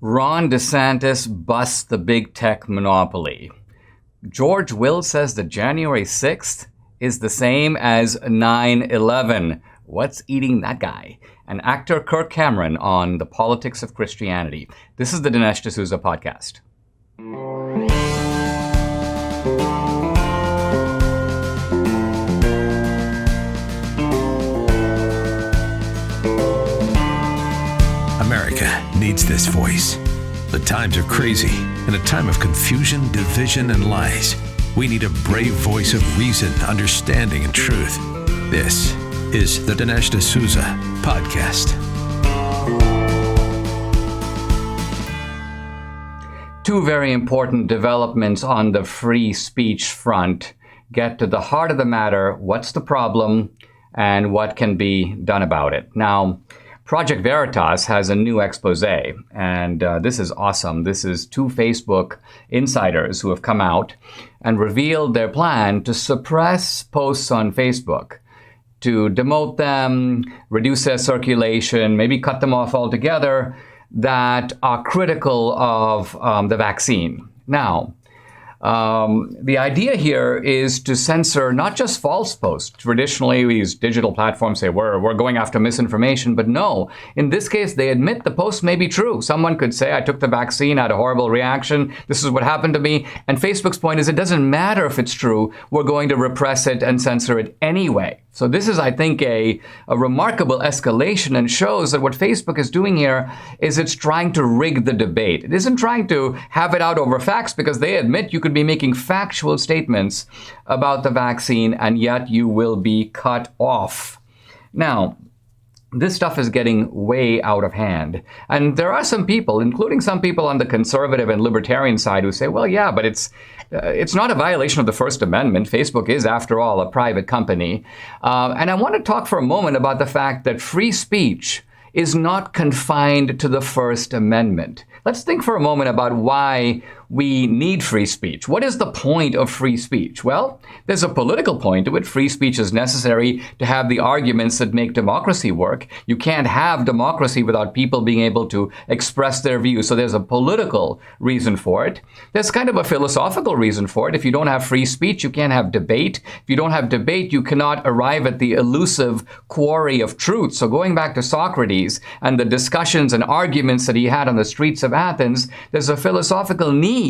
Ron DeSantis busts the big tech monopoly. George Will says that January 6th is the same as 9/11. What's eating that guy? And actor Kirk Cameron on the politics of Christianity. This is the Dinesh D'Souza podcast. America needs this voice. The times are crazy. In a time of confusion, division, and lies, we need a brave voice of reason, understanding, and truth. This is the Dinesh D'Souza podcast. Two very important developments on the free speech front get to the heart of the matter. What's the problem and what can be done about it? Now, Project Veritas has a new expose, and this is awesome. This is two Facebook insiders who have come out and revealed their plan to suppress posts on Facebook, to demote them, reduce their circulation, maybe cut them off altogether, that are critical of the vaccine. Now, the idea here is to censor not just false posts. Traditionally, these digital platforms say we're going after misinformation, but no. In this case, they admit the post may be true. Someone could say, I took the vaccine, had a horrible reaction, this is what happened to me. And Facebook's point is it doesn't matter if it's true, we're going to repress it and censor it anyway. So this is, I think, a remarkable escalation and shows that what Facebook is doing here is it's trying to rig the debate. It isn't trying to have it out over facts, because they admit you could be making factual statements about the vaccine and yet you will be cut off. Now, this stuff is getting way out of hand. And there are some people, including some people on the conservative and libertarian side, who say, well, yeah, but it's not a violation of the First Amendment. Facebook is, after all, a private company. And I want to talk for a moment about the fact that free speech is not confined to the First Amendment. Let's think for a moment about why we need free speech. What is the point of free speech? Well, there's a political point to it. Free speech is necessary to have the arguments that make democracy work. You can't have democracy without people being able to express their views. So there's a political reason for it. There's kind of a philosophical reason for it. If you don't have free speech, you can't have debate. If you don't have debate, you cannot arrive at the elusive quarry of truth. So going back to Socrates and the discussions and arguments that he had on the streets of Athens, there's a philosophical need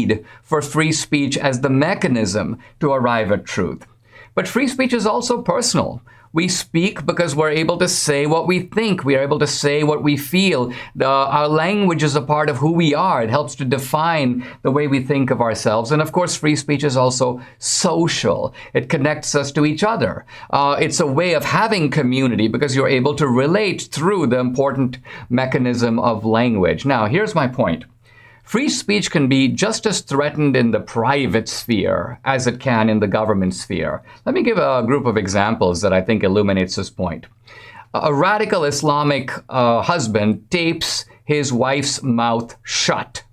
for free speech as the mechanism to arrive at truth. But free speech is also personal. We speak because we're able to say what we think. We are able to say what we feel. Our language is a part of who we are. It helps to define the way we think of ourselves. And of course, free speech is also social. It connects us to each other. It's a way of having community because you're able to relate through the important mechanism of language. Now, here's my point. Free speech can be just as threatened in the private sphere as it can in the government sphere. Let me give a group of examples that I think illuminates this point. A radical Islamic husband tapes his wife's mouth shut.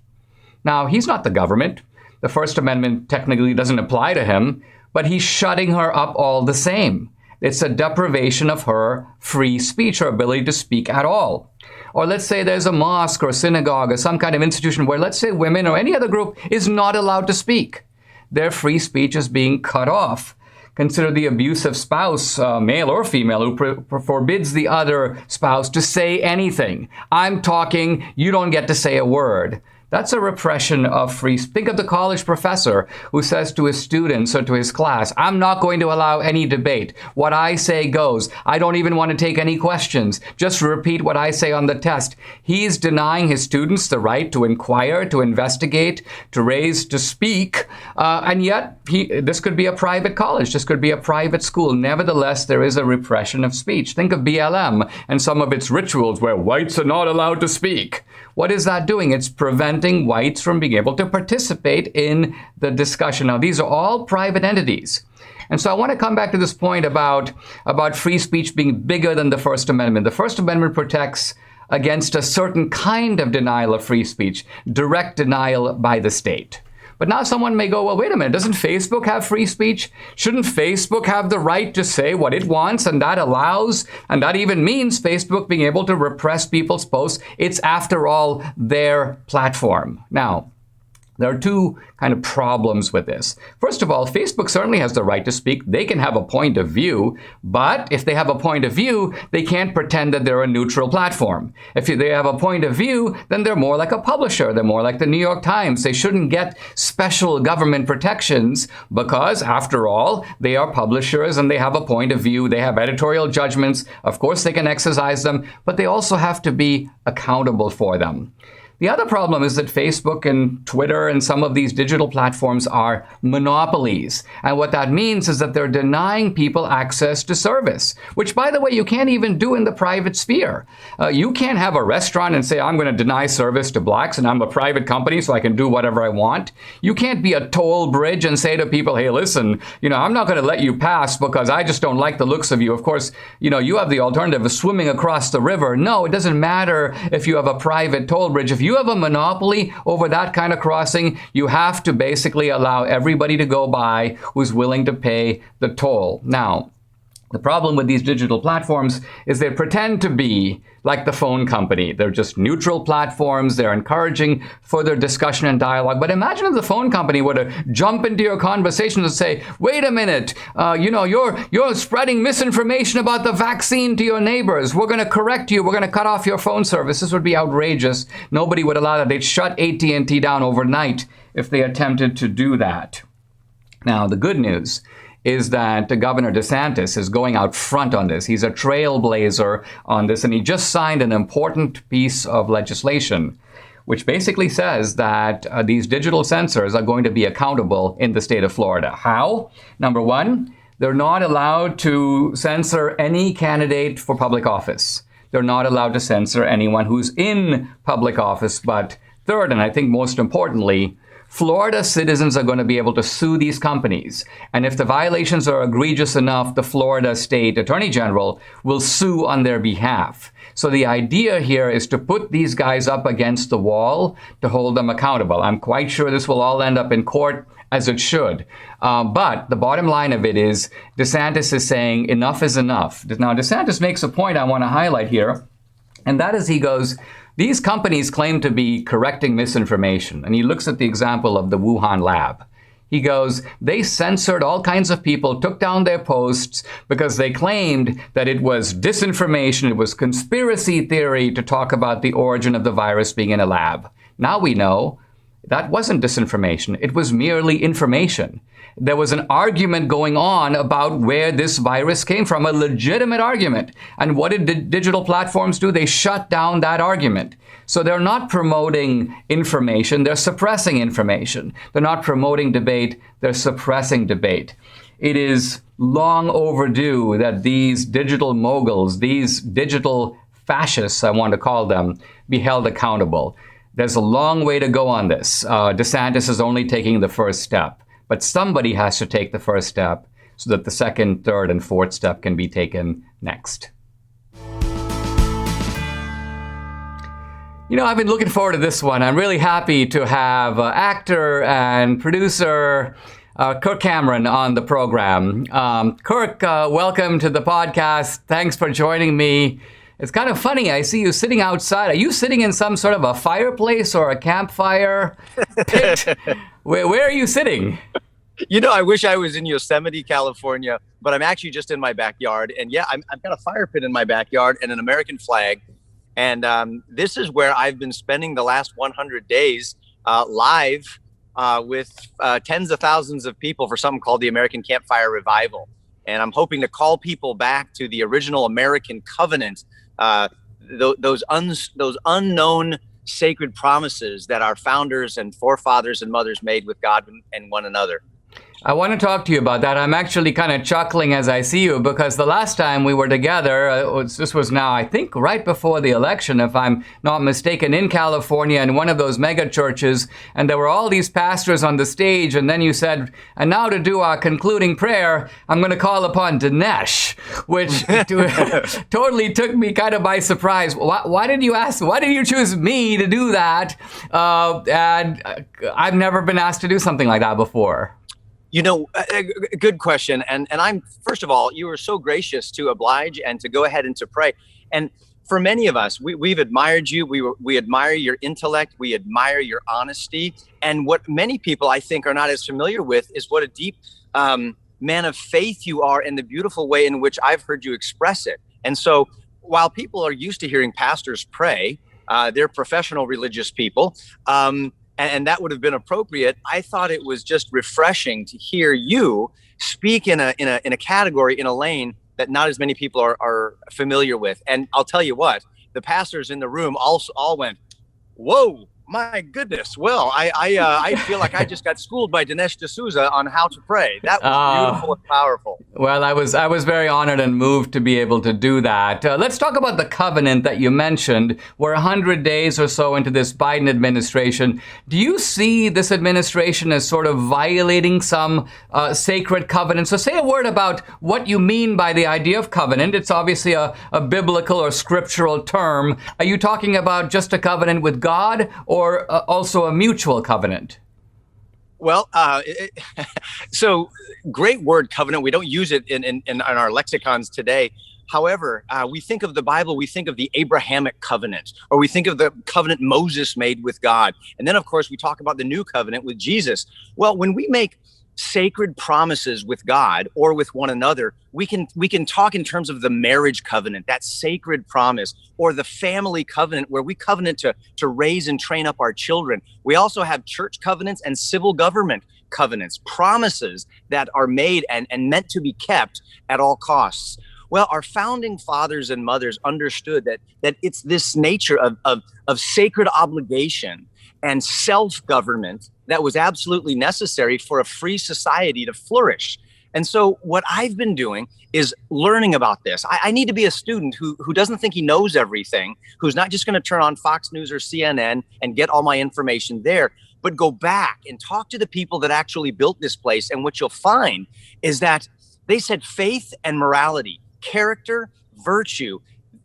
Now, he's not the government. The First Amendment technically doesn't apply to him, but he's shutting her up all the same. It's a deprivation of her free speech, her ability to speak at all. Or let's say there's a mosque or synagogue or some kind of institution where, let's say, women or any other group is not allowed to speak. Their free speech is being cut off. Consider the abusive spouse, male or female, who forbids the other spouse to say anything. I'm talking, you don't get to say a word. That's a repression of free speech. Think of the college professor who says to his students or to his class, I'm not going to allow any debate. What I say goes. I don't even want to take any questions. Just repeat what I say on the test. He's denying his students the right to inquire, to investigate, to speak. And yet, this could be a private college. This could be a private school. Nevertheless, there is a repression of speech. Think of BLM and some of its rituals where whites are not allowed to speak. What is that doing? It's preventing whites from being able to participate in the discussion. Now, these are all private entities. And so I want to come back to this point about free speech being bigger than the First Amendment. The First Amendment protects against a certain kind of denial of free speech, direct denial by the state. But now someone may go, well, wait a minute, doesn't Facebook have free speech? Shouldn't Facebook have the right to say what it wants? And that allows, and that even means Facebook being able to repress people's posts. It's, after all, their platform. Now, there are two kind of problems with this. First of all, Facebook certainly has the right to speak. They can have a point of view, but if they have a point of view, they can't pretend that they're a neutral platform. If they have a point of view, then they're more like a publisher. They're more like the New York Times. They shouldn't get special government protections because, after all, they are publishers and they have a point of view. They have editorial judgments. Of course, they can exercise them, but they also have to be accountable for them. The other problem is that Facebook and Twitter and some of these digital platforms are monopolies. And what that means is that they're denying people access to service, which, by the way, you can't even do in the private sphere. You can't have a restaurant and say, I'm going to deny service to blacks and I'm a private company so I can do whatever I want. You can't be a toll bridge and say to people, hey, listen, I'm not going to let you pass because I just don't like the looks of you. Of course, you have the alternative of swimming across the river. No, it doesn't matter if you have a private toll bridge. If you have a monopoly over that kind of crossing, you have to basically allow everybody to go by who's willing to pay the toll. Now, the problem with these digital platforms is they pretend to be like the phone company. They're just neutral platforms. They're encouraging further discussion and dialogue. But imagine if the phone company were to jump into your conversation and say, wait a minute, you're spreading misinformation about the vaccine to your neighbors. We're going to correct you. We're going to cut off your phone service. This would be outrageous. Nobody would allow that. They'd shut AT&T down overnight if they attempted to do that. Now, the good news is that Governor DeSantis is going out front on this. He's a trailblazer on this, and he just signed an important piece of legislation which basically says that these digital censors are going to be accountable in the state of Florida. How? Number one, they're not allowed to censor any candidate for public office. They're not allowed to censor anyone who's in public office. But third, and I think most importantly, Florida citizens are going to be able to sue these companies. And if the violations are egregious enough, the Florida State Attorney General will sue on their behalf. So the idea here is to put these guys up against the wall to hold them accountable. I'm quite sure this will all end up in court, as it should. But the bottom line of it is DeSantis is saying enough is enough. Now, DeSantis makes a point I want to highlight here, and that is he goes, these companies claim to be correcting misinformation. And he looks at the example of the Wuhan lab. He goes, they censored all kinds of people, took down their posts because they claimed that it was disinformation, it was conspiracy theory to talk about the origin of the virus being in a lab. Now we know that wasn't disinformation. It was merely information. There was an argument going on about where this virus came from, a legitimate argument. And what did digital platforms do? They shut down that argument. So they're not promoting information, they're suppressing information. They're not promoting debate, they're suppressing debate. It is long overdue that these digital moguls, these digital fascists, I want to call them, be held accountable. There's a long way to go on this. DeSantis is only taking the first step, but somebody has to take the first step so that the second, third, and fourth step can be taken next. I've been looking forward to this one. I'm really happy to have actor and producer Kirk Cameron on the program. Kirk, welcome to the podcast. Thanks for joining me. It's kind of funny. I see you sitting outside. Are you sitting in some sort of a fireplace or a campfire pit? Where are you sitting? I wish I was in Yosemite, California, but I'm actually just in my backyard. And yeah, I've got a fire pit in my backyard and an American flag. And this is where I've been spending the last 100 days live with tens of thousands of people for something called the American Campfire Revival. And I'm hoping to call people back to the original American covenant, those unknown sacred promises that our founders and forefathers and mothers made with God and one another. I want to talk to you about that. I'm actually kind of chuckling as I see you because the last time we were together, this was now, I think, right before the election, if I'm not mistaken, in California in one of those mega churches, and there were all these pastors on the stage, and then you said, and now to do our concluding prayer, I'm going to call upon Dinesh, which totally took me kind of by surprise. Why did you ask? Why did you choose me to do that? And I've never been asked to do something like that before. Good question. And I'm, first of all, you were so gracious to oblige and to go ahead and to pray. And for many of us, we've admired you. We admire your intellect. We admire your honesty. And what many people, I think, are not as familiar with is what a deep man of faith you are and the beautiful way in which I've heard you express it. And so while people are used to hearing pastors pray, they're professional religious people, and that would have been appropriate. I thought it was just refreshing to hear you speak in a category, in a lane that not as many people are familiar with. And I'll tell you what, the pastors in the room all went, "Whoa, my goodness!" Well, I feel like I just got schooled by Dinesh D'Souza on how to pray. That was beautiful and powerful. Well, I was very honored and moved to be able to do that. Let's talk about the covenant that you mentioned. We're 100 days or so into this Biden administration. Do you see this administration as sort of violating some sacred covenant? So say a word about what you mean by the idea of covenant. It's obviously a biblical or scriptural term. Are you talking about just a covenant with God, or also a mutual covenant? Well, so great word, covenant. We don't use it in our lexicons today. However, we think of the Bible, we think of the Abrahamic covenant, or we think of the covenant Moses made with God. And then, of course, we talk about the new covenant with Jesus. Well, when we make sacred promises with God or with one another, we can talk in terms of the marriage covenant, that sacred promise, or the family covenant where we covenant to raise and train up our children. We also have church covenants and civil government covenants, promises that are made and meant to be kept at all costs. Well, our founding fathers and mothers understood that it's this nature of sacred obligation and self-government that was absolutely necessary for a free society to flourish. And so what I've been doing is learning about this. I need to be a student who doesn't think he knows everything, who's not just going to turn on Fox News or CNN and get all my information there, but go back and talk to the people that actually built this place. And what you'll find is that they said faith and morality, character, virtue,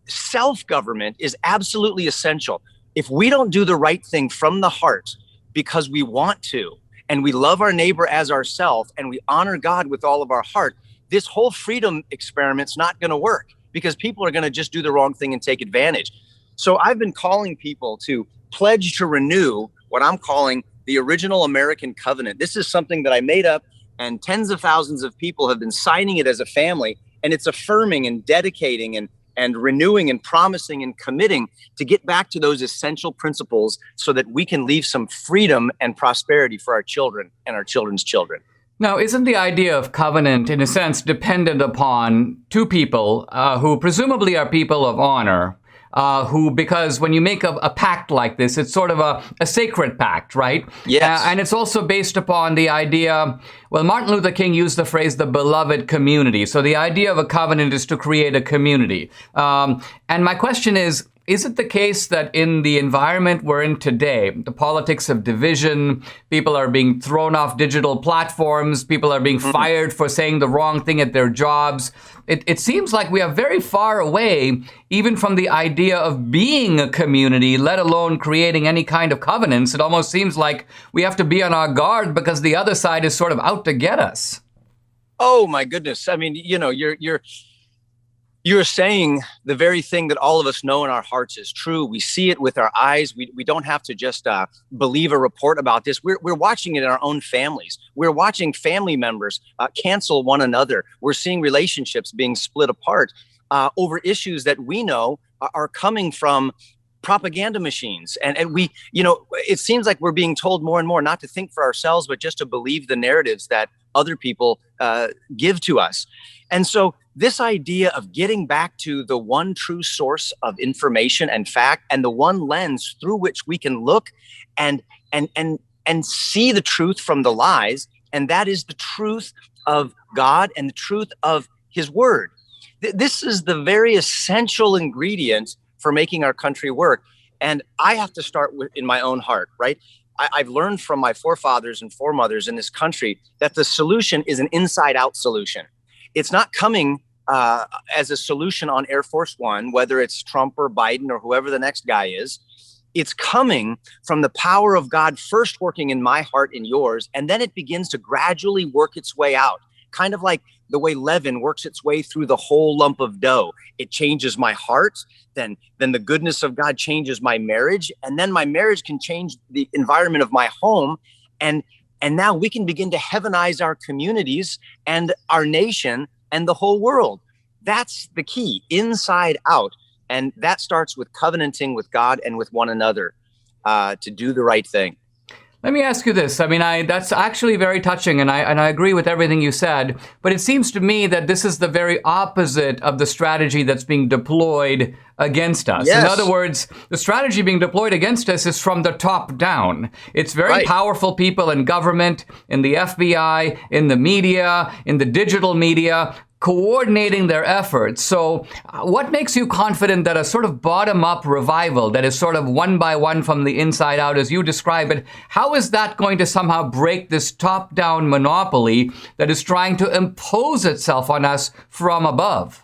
self-government is absolutely essential. If we don't do the right thing from the heart because we want to, and we love our neighbor as ourselves, and we honor God with all of our heart, this whole freedom experiment's not going to work because people are going to just do the wrong thing and take advantage. So I've been calling people to pledge to renew what I'm calling the original American covenant. This is something that I made up, and tens of thousands of people have been signing it as a family, and it's affirming and dedicating and renewing and promising and committing to get back to those essential principles so that we can leave some freedom and prosperity for our children and our children's children. Now, isn't the idea of covenant, in a sense, dependent upon two people who presumably are people of honor, because when you make a pact like this, it's sort of a sacred pact, right? Yes. And it's also based upon the idea, well, Martin Luther King used the phrase, the beloved community. So the idea of a covenant is to create a community. And my question is it the case that in the environment we're in today, the politics of division, people are being thrown off digital platforms, people are being fired for saying the wrong thing at their jobs, it seems like we are very far away even from the idea of being a community, let alone creating any kind of covenants. It almost seems like we have to be on our guard because the other side is sort of out to get us. Oh, my goodness. I mean, you're saying the very thing that all of us know in our hearts is true. We see it with our eyes. We don't have to just believe a report about this. We're watching it in our own families. We're watching family members cancel one another. We're seeing relationships being split apart over issues that we know are coming from propaganda machines. And we, it seems like we're being told more and more not to think for ourselves, but just to believe the narratives that other people give to us. And so this idea of getting back to the one true source of information and fact, and the one lens through which we can look and see the truth from the lies, And that is the truth of God and the truth of his word. This is the very essential ingredient for making our country work. And I have to start with in my own heart, right? I've learned from my forefathers and foremothers in this country that the solution is an inside-out solution. It's not coming as a solution on Air Force One, whether it's Trump or Biden or whoever the next guy is. It's coming from the power of God first working in my heart and yours, and then it begins to gradually work its way out, kind of like the way leaven works its way through the whole lump of dough. It changes my heart, then the goodness of God changes my marriage, and then my marriage can change the environment of my home, and now we can begin to heavenize our communities and our nation and the whole world. That's the key, inside out. And that starts with covenanting with God and with one another to do the right thing. Let me ask you this. I mean, that's actually very touching, and I agree with everything you said. But it seems to me that this is the very opposite of the strategy that's being deployed against us. Yes. In other words, the strategy being deployed against us is from the top down. It's very powerful people in government, in the FBI, in the media, in the digital media, coordinating their efforts. So what makes you confident that a sort of bottom-up revival that is sort of one by one from the inside out, as you describe it, how is that going to somehow break this top-down monopoly that is trying to impose itself on us from above?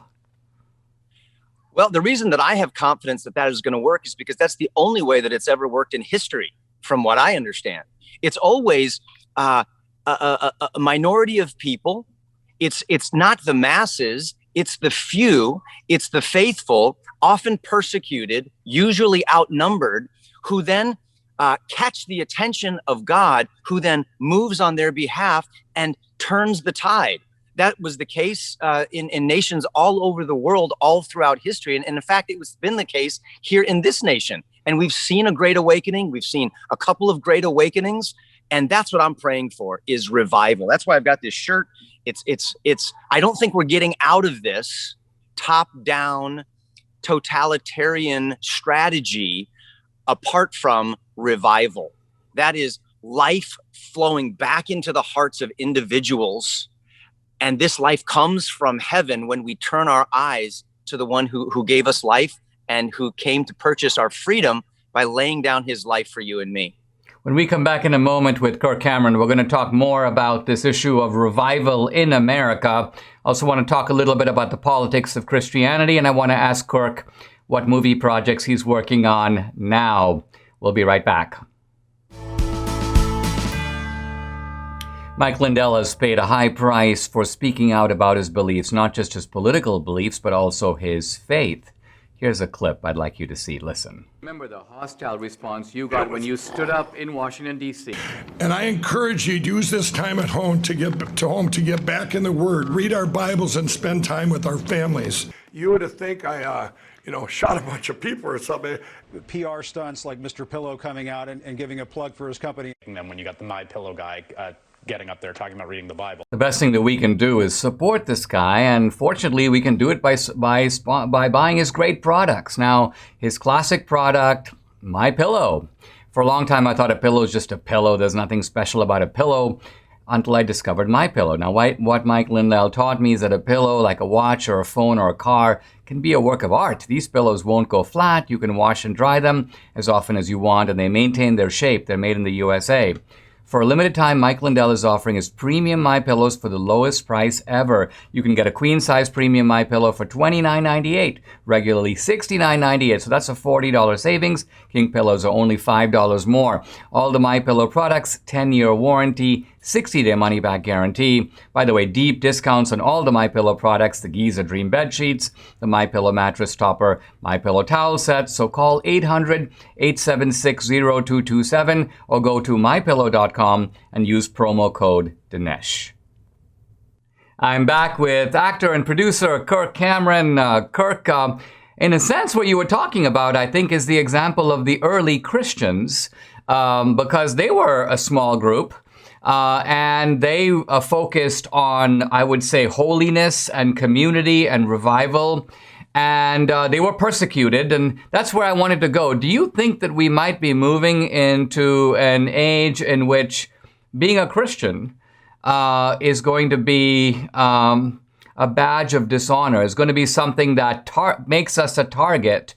Well, the reason that I have confidence that is going to work is because that's the only way that it's ever worked in history, from what I understand. It's always a minority of people. It's not the masses, it's the few, it's the faithful, often persecuted, usually outnumbered, who then catch the attention of God, who then moves on their behalf and turns the tide. That was the case in nations all over the world, all throughout history. And in fact, it's been the case here in this nation. And we've seen a great awakening. We've seen a couple of great awakenings. And that's what I'm praying for, is revival. That's why I've got this shirt. I don't think we're getting out of this top-down totalitarian strategy apart from revival. That is life flowing back into the hearts of individuals. And this life comes from heaven when we turn our eyes to the one who gave us life and who came to purchase our freedom by laying down his life for you and me. When we come back in a moment with Kirk Cameron, we're going to talk more about this issue of revival in America. I also want to talk a little bit about the politics of Christianity, and I want to ask Kirk what movie projects he's working on now. We'll be right back. Mike Lindell has paid a high price for speaking out about his beliefs, not just his political beliefs, but also his faith. Here's a clip I'd like you to see. Listen. Remember the hostile response you got when you stood up in Washington, D.C. And I encourage you to use this time at home to get back in the Word, read our Bibles, and spend time with our families. You would think I, shot a bunch of people or something. PR stunts like Mr. Pillow coming out and giving a plug for his company. And then when you got the MyPillow guy getting up there talking about reading the Bible. The best thing that we can do is support this guy, and fortunately we can do it by buying his great products. Now, his classic product, MyPillow. For a long time I thought a pillow is just a pillow. There's nothing special about a pillow until I discovered MyPillow. Now, what Mike Lindell taught me is that a pillow, like a watch or a phone or a car, can be a work of art. These pillows won't go flat. You can wash and dry them as often as you want, and they maintain their shape. They're made in the USA. For a limited time, Mike Lindell is offering his premium MyPillows for the lowest price ever. You can get a queen-size premium MyPillow for $29.98, regularly $69.98. So that's a $40 savings. King pillows are only $5 more. All the MyPillow products, 10-year warranty, 60-day money-back guarantee. By the way, deep discounts on all the MyPillow products, the Giza Dream bed sheets, the MyPillow mattress topper, MyPillow towel sets. So call 800-876-0227 or go to MyPillow.com and use promo code Dinesh. I'm back with actor and producer Kirk Cameron. Kirk, in a sense, what you were talking about, I think, is the example of the early Christians, because they were a small group. And they focused on, I would say, holiness and community and revival. And they were persecuted. And that's where I wanted to go. Do you think that we might be moving into an age in which being a Christian is going to be a badge of dishonor. It's going to be something that makes us a target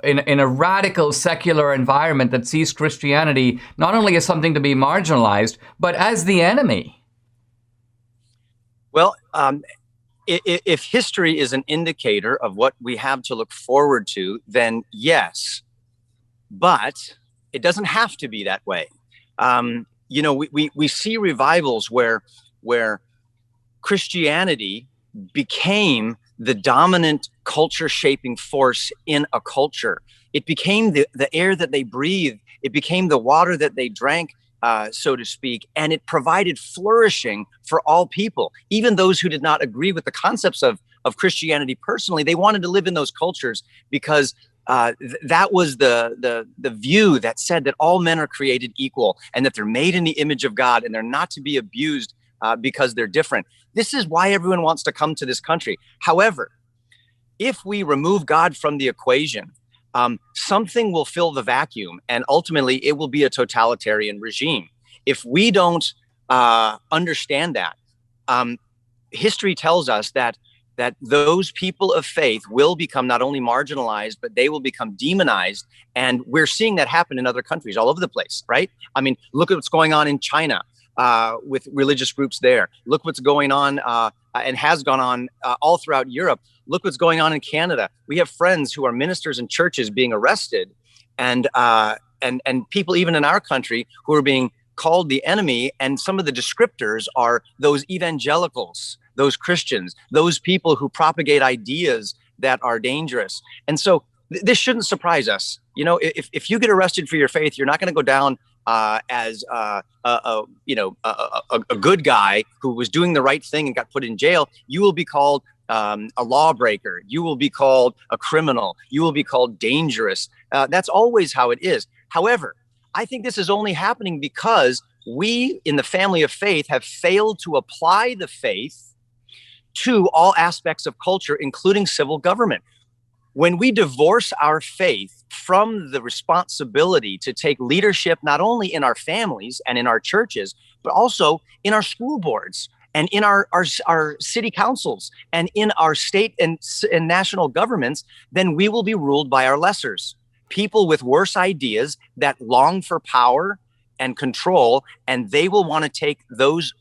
in a radical secular environment that sees Christianity not only as something to be marginalized, but as the enemy. Well, if history is an indicator of what we have to look forward to, then yes, but it doesn't have to be that way. We see revivals where Christianity became the dominant culture shaping force in a culture. It became the air that they breathed. It became the water that they drank, so to speak, and it provided flourishing for all people. Even those who did not agree with the concepts of Christianity personally, they wanted to live in those cultures because that was the view that said that all men are created equal and that they're made in the image of God and they're not to be abused because they're different. This is why everyone wants to come to this country. However, if we remove God from the equation, something will fill the vacuum, and ultimately it will be a totalitarian regime. If we don't understand that, history tells us that those people of faith will become not only marginalized, but they will become demonized. And we're seeing that happen in other countries all over the place, right? I mean, look at what's going on in China with religious groups there. Look what's going on and has gone on all throughout Europe. Look what's going on in Canada. We have friends who are ministers in churches being arrested, and people even in our country who are being called the enemy. And some of the descriptors are those evangelicals, those Christians, those people who propagate ideas that are dangerous. And so this shouldn't surprise us. You know, if you get arrested for your faith, you're not going to go down as a good guy who was doing the right thing and got put in jail. You will be called a lawbreaker. You will be called a criminal. You will be called dangerous. That's always how it is. However, I think this is only happening because we in the family of faith have failed to apply the faith to all aspects of culture, including civil government. When we divorce our faith from the responsibility to take leadership, not only in our families and in our churches, but also in our school boards and in our city councils and in our state and national governments, then we will be ruled by our lessers, people with worse ideas that long for power and control, and they will want to take those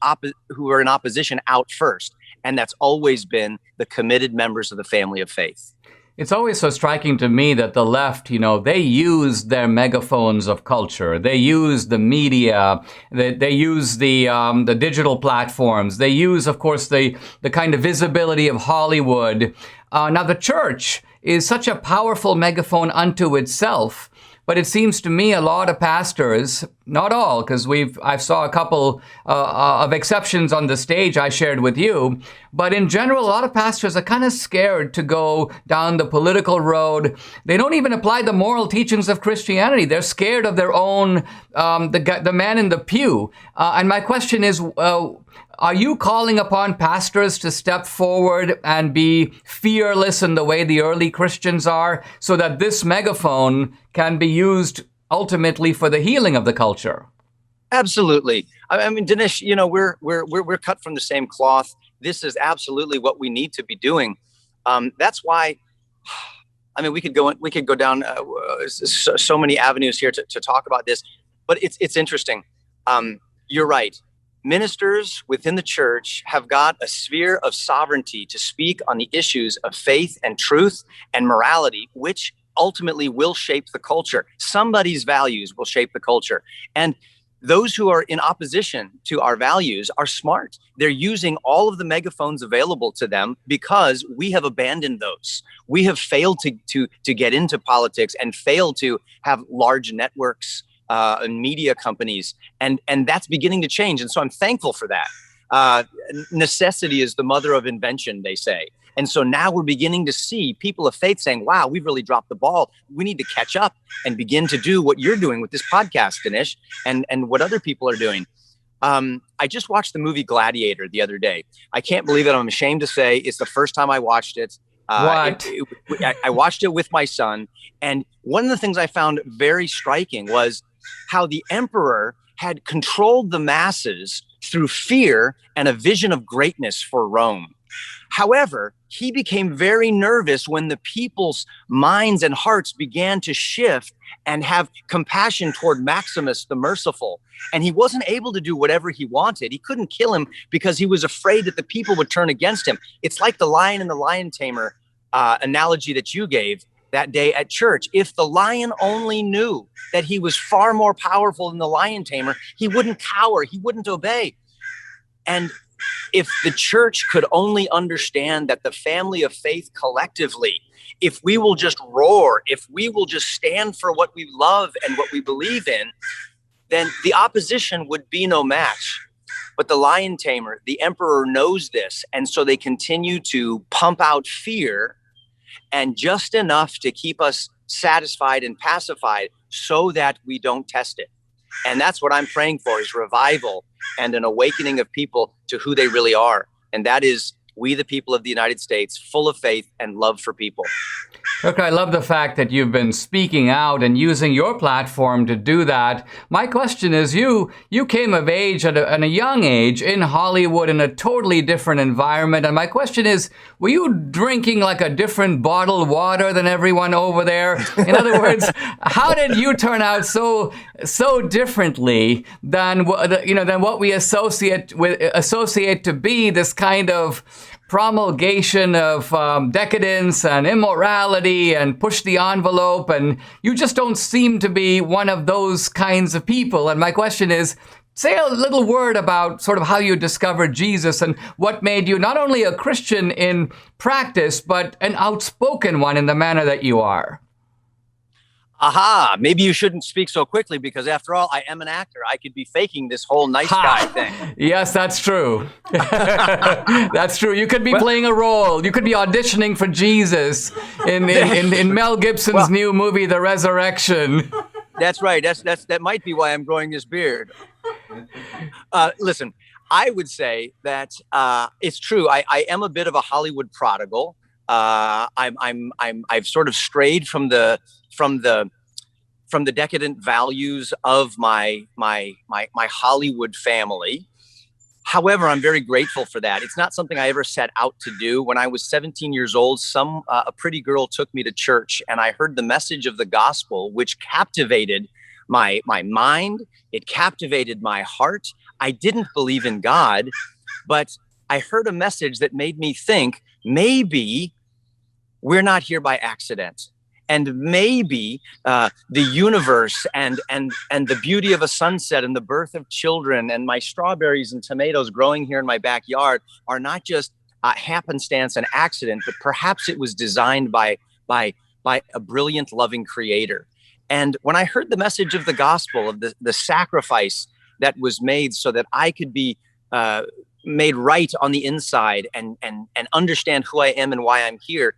who are in opposition out first. And that's always been the committed members of the family of faith. It's always so striking to me that the left, they use their megaphones of culture. They use the media. They use the digital platforms. They use, of course, the kind of visibility of Hollywood. Now, the church is such a powerful megaphone unto itself. But it seems to me a lot of pastors, not all, because I saw a couple of exceptions on the stage I shared with you, but in general, a lot of pastors are kind of scared to go down the political road. They don't even apply the moral teachings of Christianity. They're scared of their own, the man in the pew. And my question is, are you calling upon pastors to step forward and be fearless in the way the early Christians are, so that this megaphone can be used ultimately for the healing of the culture? Absolutely. I mean, Dinesh, we're cut from the same cloth. This is absolutely what we need to be doing. That's why. I mean, we could go down so many avenues here to talk about this, but it's interesting. You're right. Ministers within the church have got a sphere of sovereignty to speak on the issues of faith and truth and morality, which ultimately will shape the culture. Somebody's values will shape the culture. And those who are in opposition to our values are smart. They're using all of the megaphones available to them because we have abandoned those. We have failed to get into politics and failed to have large networks and media companies, and that's beginning to change. And so I'm thankful for that. Necessity is the mother of invention, they say. And so now we're beginning to see people of faith saying, wow, we've really dropped the ball. We need to catch up and begin to do what you're doing with this podcast, Dinesh, and what other people are doing. I just watched the movie Gladiator the other day. I can't believe it. I'm ashamed to say it's the first time I watched it. What? I watched it with my son. And one of the things I found very striking was how the emperor had controlled the masses through fear and a vision of greatness for Rome. However, he became very nervous when the people's minds and hearts began to shift and have compassion toward Maximus the Merciful. And he wasn't able to do whatever he wanted. He couldn't kill him because he was afraid that the people would turn against him. It's like the lion and the lion tamer analogy that you gave that day at church. If the lion only knew that he was far more powerful than the lion tamer, he wouldn't cower, he wouldn't obey. And if the church could only understand that the family of faith collectively, if we will just roar, if we will just stand for what we love and what we believe in, then the opposition would be no match. But the lion tamer, the emperor, knows this. And so they continue to pump out fear, and just enough to keep us satisfied and pacified so that we don't test it. And that's what I'm praying for, is revival and an awakening of people to who they really are. And that is we, the people of the United States, full of faith and love for people. Kirk, I love the fact that you've been speaking out and using your platform to do that. My question is, you came of age at a young age in Hollywood in a totally different environment. And my question is, were you drinking like a different bottled water than everyone over there? In other words, how did you turn out so differently than what we associate to be this kind of promulgation of decadence and immorality and push the envelope, and you just don't seem to be one of those kinds of people. And my question is, say a little word about sort of how you discovered Jesus and what made you not only a Christian in practice, but an outspoken one in the manner that you are. Aha, maybe you shouldn't speak so quickly, because after all, I am an actor. I could be faking this whole nice guy thing. Yes, that's true. That's true. You could be playing a role. You could be auditioning for Jesus in Mel Gibson's new movie, The Resurrection. That's right. That might be why I'm growing this beard. Listen, I would say that it's true. I am a bit of a Hollywood prodigal. I've sort of strayed from the decadent values of my Hollywood family. However, I'm very grateful for that. It's not something I ever set out to do. When I was 17 years old, a pretty girl took me to church, and I heard the message of the gospel, which captivated my mind. It captivated my heart. I didn't believe in God, but I heard a message that made me think, maybe we're not here by accident. And maybe the universe and the beauty of a sunset and the birth of children and my strawberries and tomatoes growing here in my backyard are not just happenstance and accident, but perhaps it was designed by a brilliant, loving creator. And when I heard the message of the gospel, of the sacrifice that was made so that I could be made right on the inside and understand who I am and why I'm here,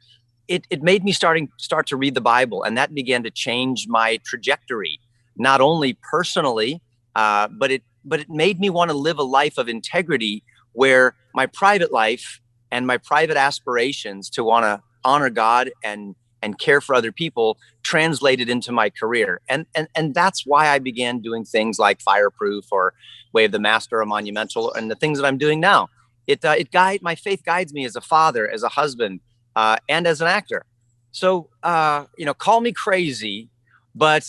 it made me start to read the Bible, and that began to change my trajectory, not only personally, but it made me want to live a life of integrity, where my private life and my private aspirations to want to honor God and care for other people translated into my career, and that's why I began doing things like Fireproof or Way of the Master or Monumental, and the things that I'm doing now. My faith guides me as a father, as a husband, and as an actor. So, call me crazy, but,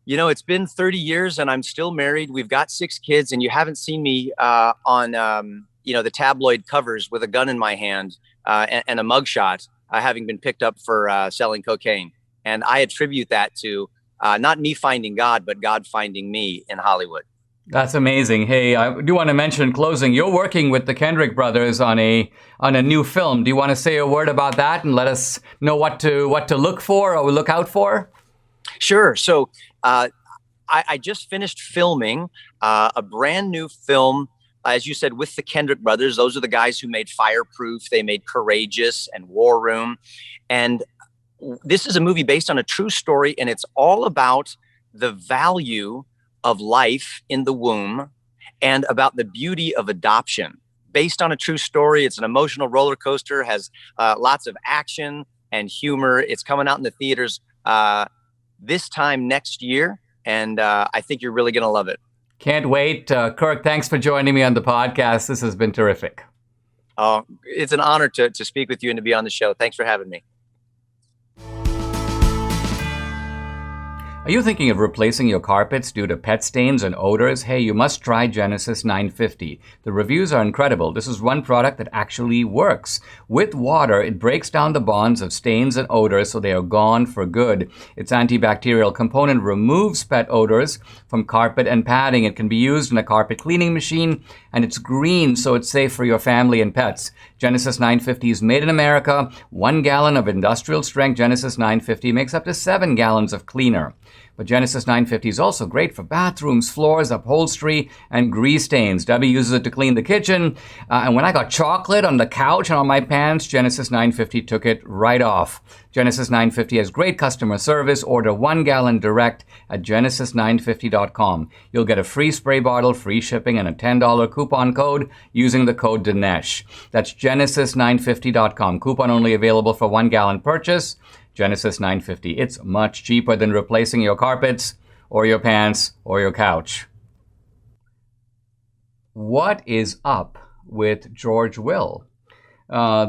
it's been 30 years and I'm still married. We've got 6 kids, and you haven't seen me on, the tabloid covers with a gun in my hand and a mugshot, having been picked up for selling cocaine. And I attribute that to not me finding God, but God finding me in Hollywood. That's amazing. Hey, I do want to mention in closing, you're working with the Kendrick brothers on a new film. Do you want to say a word about that and let us know what to look for or look out for? Sure. So I just finished filming a brand new film, as you said, with the Kendrick brothers. Those are the guys who made Fireproof. They made Courageous and War Room. And this is a movie based on a true story, and it's all about the value of life in the womb and about the beauty of adoption. Based on a true story, it's an emotional roller coaster, has lots of action and humor. It's coming out in the theaters this time next year, And I think you're really going to love it. Can't wait. Kirk, thanks for joining me on the podcast. This has been terrific. Oh, it's an honor to speak with you and to be on the show. Thanks for having me. Are you thinking of replacing your carpets due to pet stains and odors? Hey, you must try Genesis 950. The reviews are incredible. This is one product that actually works. With water, it breaks down the bonds of stains and odors so they are gone for good. Its antibacterial component removes pet odors from carpet and padding. It can be used in a carpet cleaning machine, and it's green, so it's safe for your family and pets. Genesis 950 is made in America. 1 gallon of industrial strength Genesis 950 makes up to 7 gallons of cleaner. But Genesis 950 is also great for bathrooms, floors, upholstery, and grease stains. Debbie uses it to clean the kitchen. And when I got chocolate on the couch and on my pants, Genesis 950 took it right off. Genesis 950 has great customer service. Order 1 gallon direct at genesis950.com. You'll get a free spray bottle, free shipping, and a $10 coupon code using the code Dinesh. That's genesis950.com. Coupon only available for 1 gallon purchase. Genesis 950. It's much cheaper than replacing your carpets or your pants or your couch. What is up with George Will?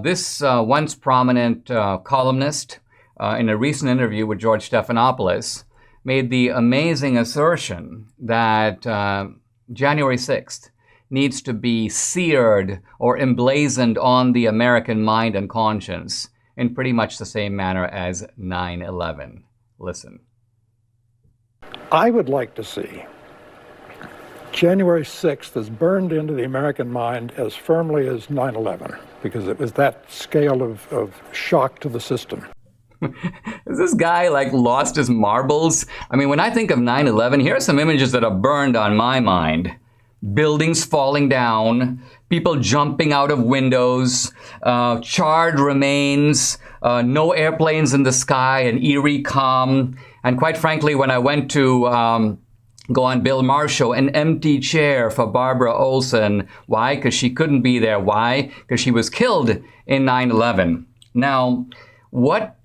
This once prominent columnist in a recent interview with George Stephanopoulos made the amazing assertion that January 6th needs to be seared or emblazoned on the American mind and conscience in pretty much the same manner as 9/11. Listen. I would like to see January 6th is burned into the American mind as firmly as 9/11, because it was that scale of shock to the system. Is this guy like lost his marbles? I mean, when I think of 9/11, here are some images that are burned on my mind. Buildings falling down, people jumping out of windows, charred remains, no airplanes in the sky, an eerie calm. And quite frankly, when I went to go on Bill Maher's show, an empty chair for Barbara Olson. Why? Because she couldn't be there. Why? Because she was killed in 9/11. Now, what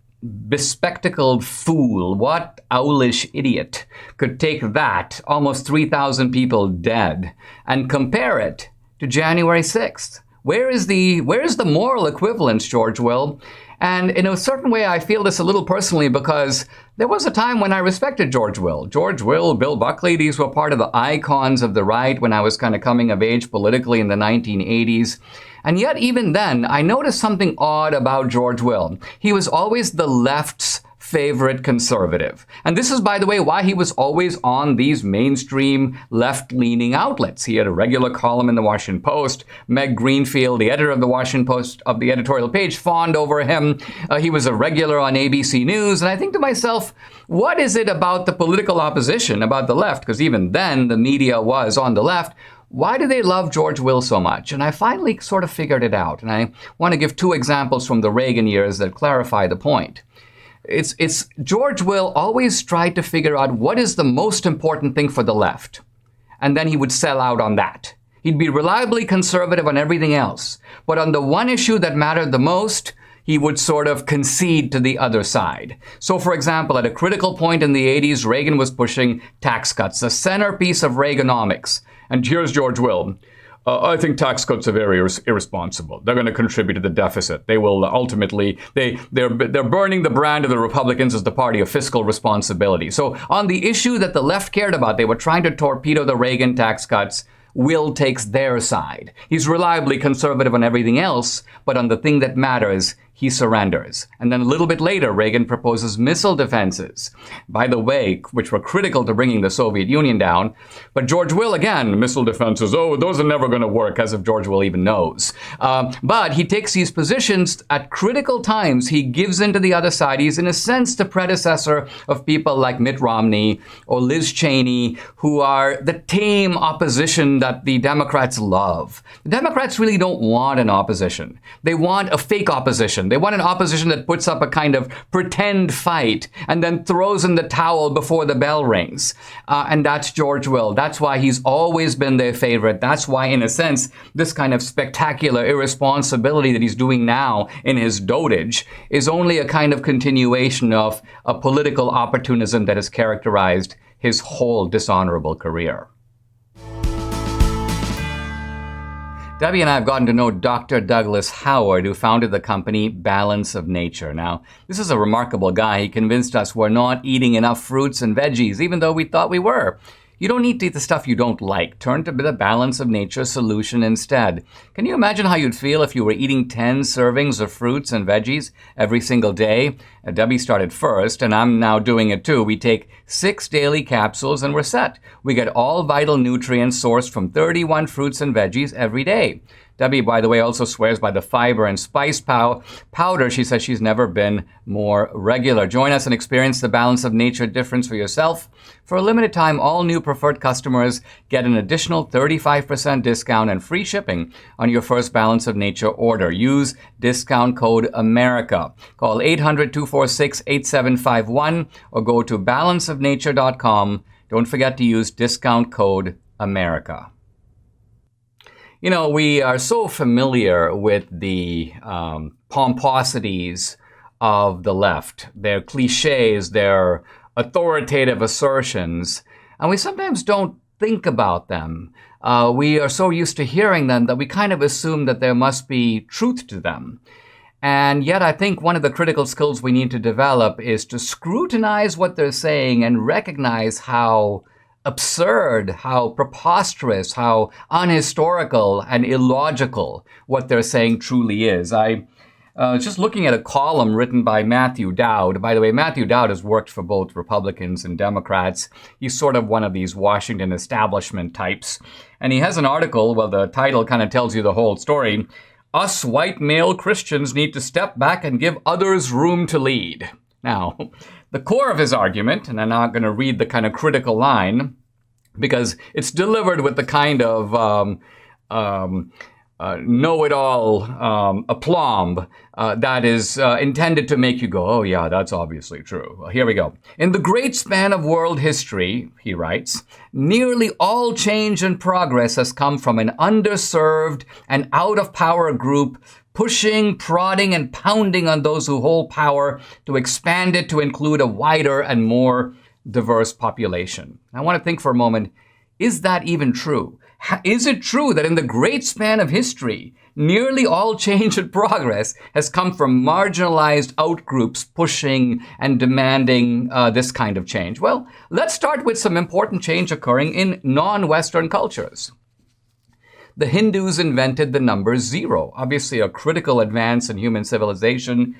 bespectacled fool, what owlish idiot could take that, almost 3,000 people dead, and compare it to January 6th? Where is the moral equivalence, George Will? And in a certain way, I feel this a little personally because there was a time when I respected George Will. George Will, Bill Buckley, these were part of the icons of the right when I was kind of coming of age politically in the 1980s. And yet, even then, I noticed something odd about George Will. He was always the left's favorite conservative. And this is, by the way, why he was always on these mainstream left-leaning outlets. He had a regular column in the Washington Post. Meg Greenfield, the editor of the Washington Post, of the editorial page, fawned over him. He was a regular on ABC News. And I think to myself, what is it about the political opposition, about the left? Because even then, the media was on the left. Why do they love George Will so much? And I finally sort of figured it out. And I want to give two examples from the Reagan years that clarify the point. It's George Will always tried to figure out what is the most important thing for the left. And then he would sell out on that. He'd be reliably conservative on everything else. But on the one issue that mattered the most, he would sort of concede to the other side. So, for example, at a critical point in the 80s, Reagan was pushing tax cuts, the centerpiece of Reaganomics. And here's George Will. I think tax cuts are very irresponsible. They're going to contribute to the deficit. They will ultimately, they're burning the brand of the Republicans as the party of fiscal responsibility. So on the issue that the left cared about, they were trying to torpedo the Reagan tax cuts. Will takes their side. He's reliably conservative on everything else, but on the thing that matters, he surrenders. And then a little bit later, Reagan proposes missile defenses, by the way, which were critical to bringing the Soviet Union down. But George Will, again, missile defenses, oh, those are never going to work, as if George Will even knows. But he takes these positions at critical times. He gives in to the other side. He's, in a sense, the predecessor of people like Mitt Romney or Liz Cheney, who are the tame opposition that the Democrats love. The Democrats really don't want an opposition. They want a fake opposition. They want an opposition that puts up a kind of pretend fight and then throws in the towel before the bell rings. And that's George Will. That's why he's always been their favorite. That's why, in a sense, this kind of spectacular irresponsibility that he's doing now in his dotage is only a kind of continuation of a political opportunism that has characterized his whole dishonorable career. Debbie and I have gotten to know Dr. Douglas Howard, who founded the company Balance of Nature. Now, this is a remarkable guy. He convinced us we're not eating enough fruits and veggies, even though we thought we were. You don't need to eat the stuff you don't like. Turn to the Balance of Nature solution instead. Can you imagine how you'd feel if you were eating 10 servings of fruits and veggies every single day? Debbie started first, and I'm now doing it too. We take 6 daily capsules and we're set. We get all vital nutrients sourced from 31 fruits and veggies every day. Debbie, by the way, also swears by the fiber and spice powder. She says she's never been more regular. Join us and experience the Balance of Nature difference for yourself. For a limited time, all new preferred customers get an additional 35% discount and free shipping on your first Balance of Nature order. Use discount code AMERICA. Call 800-246-8751 or go to balanceofnature.com. Don't forget to use discount code AMERICA. You know, we are so familiar with the pomposities of the left, their cliches, their authoritative assertions, and we sometimes don't think about them. We are so used to hearing them that we kind of assume that there must be truth to them. And yet I think one of the critical skills we need to develop is to scrutinize what they're saying and recognize how absurd, how preposterous, how unhistorical and illogical what they're saying truly is. I was just looking at a column written by Matthew Dowd. By the way, Matthew Dowd has worked for both Republicans and Democrats. He's sort of one of these Washington establishment types. And he has an article, well, the title kind of tells you the whole story. Us white male Christians need to step back and give others room to lead. Now, the core of his argument, and I'm not going to read the kind of critical line because it's delivered with the kind of know-it-all aplomb that is intended to make you go, oh yeah, that's obviously true. Well, here we go. In the great span of world history, he writes, nearly all change and progress has come from an underserved and out-of-power group pushing, prodding, and pounding on those who hold power to expand it to include a wider and more diverse population. I want to think for a moment, is that even true? Is it true that in the great span of history, nearly all change and progress has come from marginalized outgroups pushing and demanding this kind of change? Well, let's start with some important change occurring in non-Western cultures. The Hindus invented the number 0, obviously a critical advance in human civilization.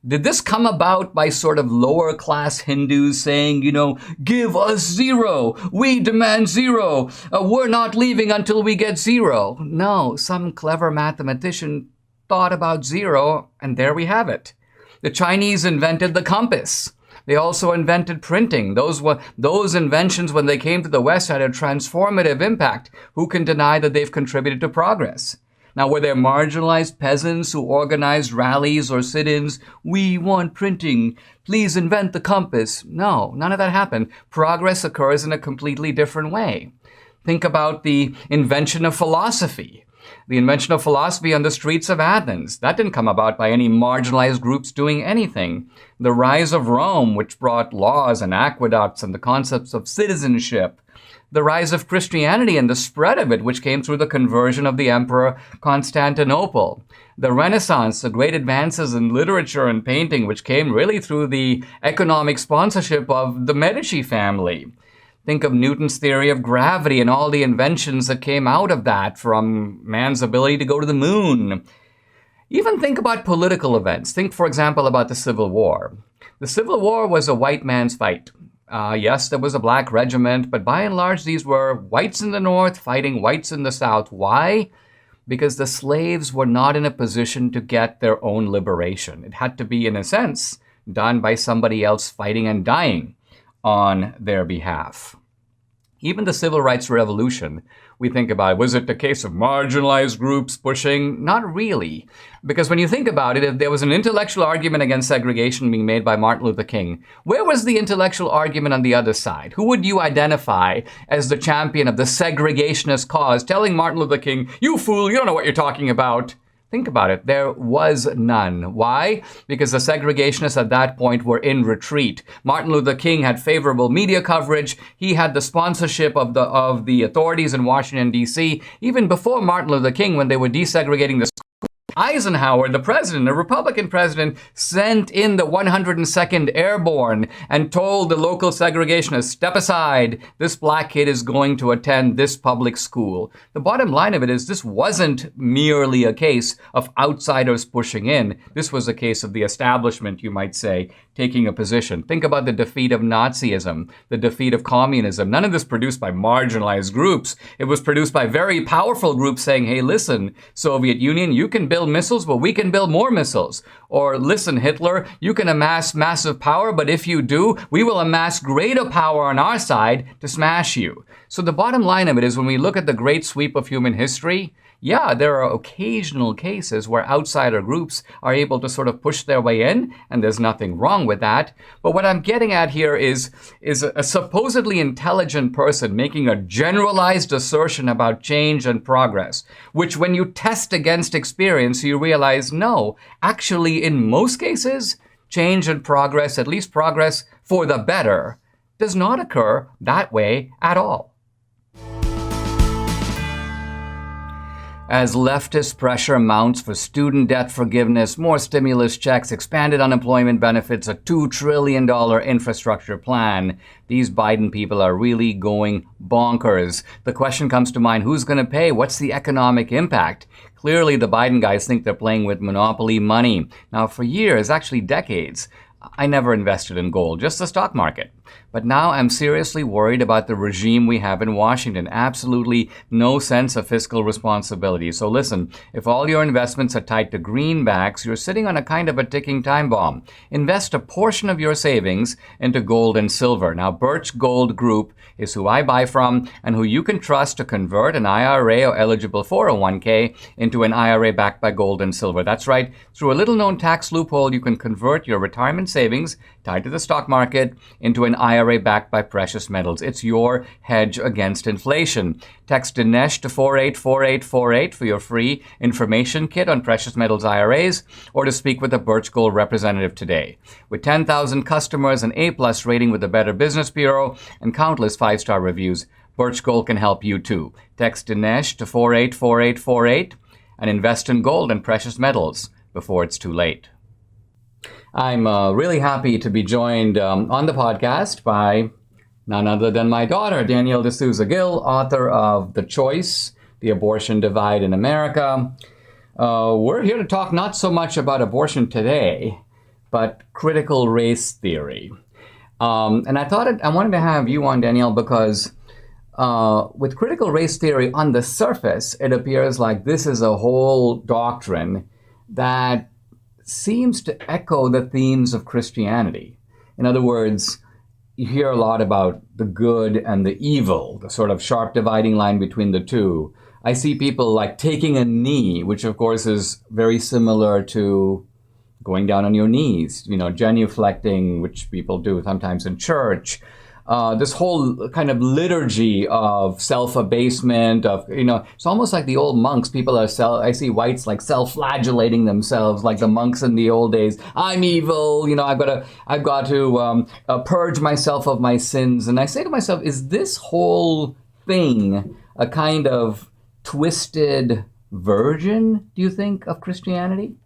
Did this come about by sort of lower class Hindus saying, you know, give us 0, we demand 0, we're not leaving until we get 0? No, some clever mathematician thought about 0, and there we have it. The Chinese invented the compass. They also invented printing. Those inventions, when they came to the West, had a transformative impact. Who can deny that they've contributed to progress? Now, were there marginalized peasants who organized rallies or sit-ins? We want printing. Please invent the compass. No, none of that happened. Progress occurs in a completely different way. Think about the invention of philosophy. The invention of philosophy on the streets of Athens. That didn't come about by any marginalized groups doing anything. The rise of Rome, which brought laws and aqueducts and the concepts of citizenship. The rise of Christianity and the spread of it, which came through the conversion of the Emperor Constantinople. The Renaissance, the great advances in literature and painting, which came really through the economic sponsorship of the Medici family. Think of Newton's theory of gravity and all the inventions that came out of that, from man's ability to go to the moon. Even think about political events. Think, for example, about the Civil War. The Civil War was a white man's fight. Yes, there was a black regiment, but by and large, these were whites in the North fighting whites in the South. Why? Because the slaves were not in a position to get their own liberation. It had to be, in a sense, done by somebody else fighting and dying on their behalf. Even the Civil Rights Revolution, we think about, was it the case of marginalized groups pushing? Not really. Because when you think about it, if there was an intellectual argument against segregation being made by Martin Luther King, where was the intellectual argument on the other side? Who would you identify as the champion of the segregationist cause, telling Martin Luther King, you fool, you don't know what you're talking about? Think about it. There was none. Why? Because the segregationists at that point were in retreat. Martin Luther King had favorable media coverage. He had the sponsorship of the authorities in Washington, D.C. Even before Martin Luther King, when they were desegregating the Eisenhower, the president, a Republican president, sent in the 102nd Airborne and told the local segregationists, step aside, this black kid is going to attend this public school. The bottom line of it is this wasn't merely a case of outsiders pushing in. This was a case of the establishment, you might say, taking a position. Think about the defeat of Nazism, the defeat of communism. None of this produced by marginalized groups. It was produced by very powerful groups saying, hey, listen, Soviet Union, you can build missiles, but we can build more missiles. Or listen, Hitler, you can amass massive power, but if you do, we will amass greater power on our side to smash you. So the bottom line of it is when we look at the great sweep of human history, yeah, there are occasional cases where outsider groups are able to sort of push their way in, and there's nothing wrong with that. But what I'm getting at here is a supposedly intelligent person making a generalized assertion about change and progress, which when you test against experience, you realize, no, actually, in most cases, change and progress, at least progress for the better, does not occur that way at all. As leftist pressure mounts for student debt forgiveness, more stimulus checks, expanded unemployment benefits, a $2 trillion infrastructure plan, these Biden people are really going bonkers. The question comes to mind, who's going to pay? What's the economic impact? Clearly, the Biden guys think they're playing with monopoly money. Now, for years, actually decades, I never invested in gold, just the stock market. But now I'm seriously worried about the regime we have in Washington. Absolutely no sense of fiscal responsibility. So listen, if all your investments are tied to greenbacks, you're sitting on a kind of a ticking time bomb. Invest a portion of your savings into gold and silver. Now, Birch Gold Group is who I buy from and who you can trust to convert an IRA or eligible 401k into an IRA backed by gold and silver. That's right. Through a little-known tax loophole, you can convert your retirement savings tied to the stock market into an IRA backed by precious metals. It's your hedge against inflation. Text Dinesh to 484848 for your free information kit on precious metals IRAs or to speak with a Birch Gold representative today. With 10,000 customers, an A-plus rating with the Better Business Bureau, and countless 5-star reviews, Birch Gold can help you too. Text Dinesh to 484848 and invest in gold and precious metals before it's too late. I'm really happy to be joined on the podcast by none other than my daughter, Danielle D'Souza Gill, author of The Choice, The Abortion Divide in America. We're here to talk not so much about abortion today, but critical race theory. And I wanted to have you on, Danielle, because with critical race theory, on the surface, it appears like this is a whole doctrine that seems to echo the themes of Christianity. In other words, you hear a lot about the good and the evil, the sort of sharp dividing line between the two. I see people like taking a knee, which of course is very similar to going down on your knees, genuflecting, which people do sometimes in church. This whole kind of liturgy of self-abasement, it's almost like the old monks. People I see whites like self-flagellating themselves like the monks in the old days. I'm evil, I've got to purge myself of my sins. And I say to myself, is this whole thing a kind of twisted version, do you think, of Christianity?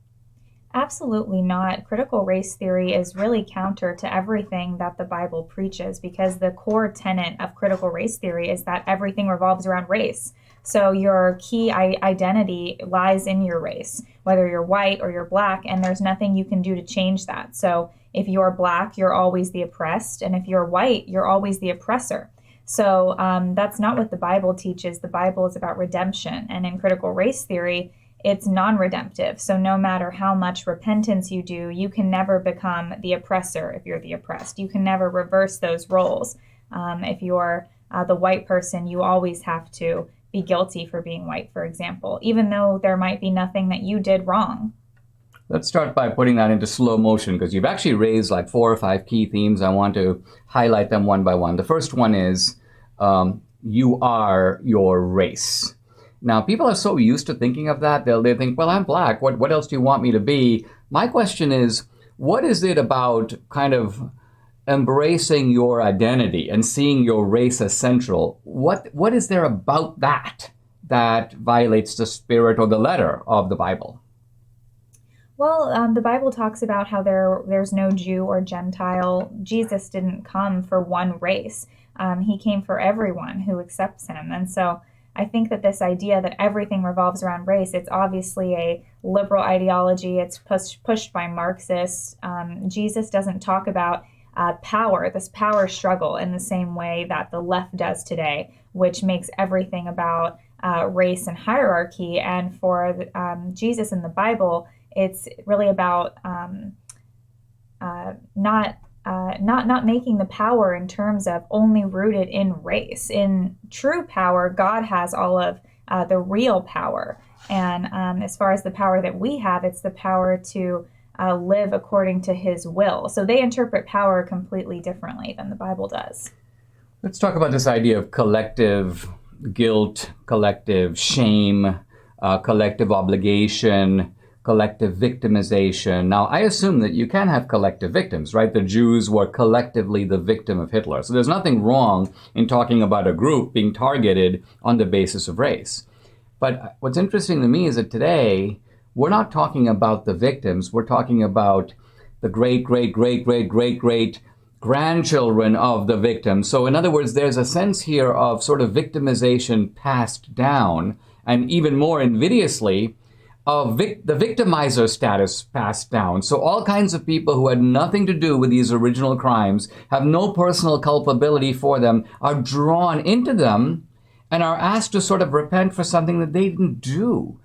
Absolutely not. Critical race theory is really counter to everything that the Bible preaches, because the core tenet of critical race theory is that everything revolves around race. So your key identity lies in your race, whether you're white or you're black, and there's nothing you can do to change that. So if you're black, you're always the oppressed, and if you're white, you're always the oppressor. So that's not what the Bible teaches. The Bible is about redemption, and in critical race theory, it's non-redemptive. So no matter how much repentance you do, you can never become the oppressor if you're the oppressed. You can never reverse those roles. If you're the white person, you always have to be guilty for being white, for example, even though there might be nothing that you did wrong. Let's start by putting that into slow motion, because you've actually raised like 4 or 5 key themes. I want to highlight them one by one. The first one is you are your race. Now, people are so used to thinking of that, they think, well, I'm black. What else do you want me to be? My question is, what is it about kind of embracing your identity and seeing your race as central? What is there about that violates the spirit or the letter of the Bible? Well, the Bible talks about how there's no Jew or Gentile. Jesus didn't come for one race. He came for everyone who accepts him. And so I think that this idea that everything revolves around race, it's obviously a liberal ideology. It's pushed by Marxists. Jesus doesn't talk about power, this power struggle, in the same way that the left does today, which makes everything about race and hierarchy. And for Jesus in the Bible, it's really about not making the power in terms of only rooted in race. In true power, God has all of the real power. And as far as the power that we have, it's the power to live according to his will. So they interpret power completely differently than the Bible does. Let's talk about this idea of collective guilt, collective shame, collective obligation, collective victimization. Now, I assume that you can have collective victims, right? The Jews were collectively the victim of Hitler. So there's nothing wrong in talking about a group being targeted on the basis of race. But what's interesting to me is that today, we're not talking about the victims. We're talking about the great grandchildren of the victims. So in other words, there's a sense here of sort of victimization passed down, and even more invidiously, of the victimizer status passed down. So all kinds of people who had nothing to do with these original crimes, have no personal culpability for them, are drawn into them and are asked to sort of repent for something that they didn't do.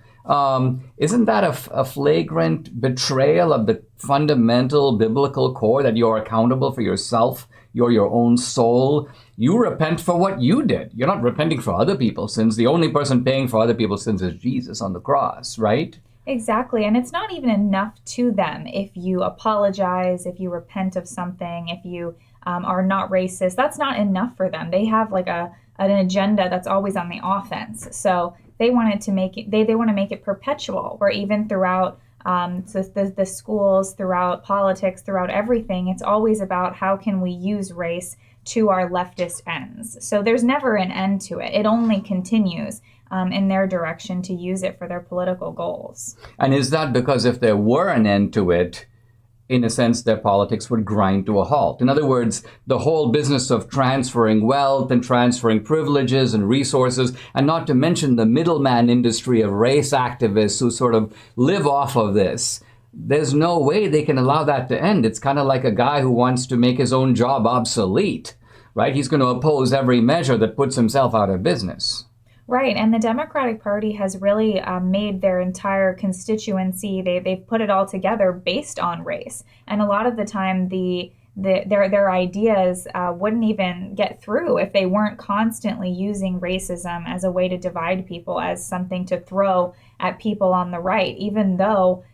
Isn't that a flagrant betrayal of the fundamental biblical core that you're accountable for yourself? You're your own soul. You repent for what you did. You're not repenting for other people's sins. The only person paying for other people's sins is Jesus on the cross, right? Exactly. And it's not even enough to them if you apologize, if you repent of something, if you are not racist. That's not enough for them. They have like an agenda that's always on the offense. So they wanted to make it, they want to make it perpetual, where even throughout the schools, throughout politics, throughout everything, it's always about how can we use race to our leftist ends. So there's never an end to it. It only continues in their direction to use it for their political goals. And is that because if there were an end to it, in a sense, their politics would grind to a halt? In other words, the whole business of transferring wealth and transferring privileges and resources, and not to mention the middleman industry of race activists who sort of live off of this, there's no way they can allow that to end. It's kind of like a guy who wants to make his own job obsolete, right? He's going to oppose every measure that puts himself out of business. Right, and the Democratic Party has really made their entire constituency, they've put it all together based on race. And a lot of the time, their ideas wouldn't even get through if they weren't constantly using racism as a way to divide people, as something to throw at people on the right, even though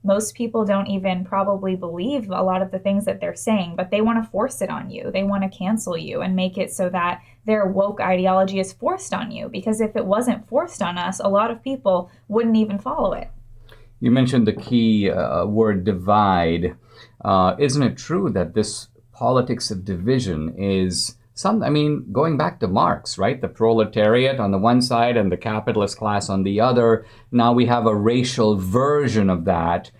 most people don't even probably believe a lot of the things that they're saying, but they want to force it on you. They want to cancel you and make it so that their woke ideology is forced on you. Because if it wasn't forced on us, a lot of people wouldn't even follow it. You mentioned the key word divide. Isn't it true that this politics of division is going back to Marx, right? The proletariat on the one side and the capitalist class on the other. Now we have a racial version of that.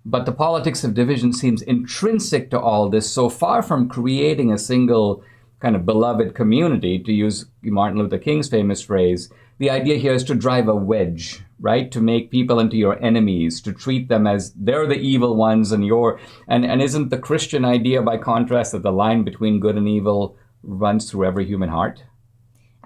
But the politics of division seems intrinsic to all this, so far from creating a single kind of beloved community, to use Martin Luther King's famous phrase. The idea here is to drive a wedge, right? To make people into your enemies, to treat them as they're the evil ones and isn't the Christian idea, by contrast, that the line between good and evil runs through every human heart?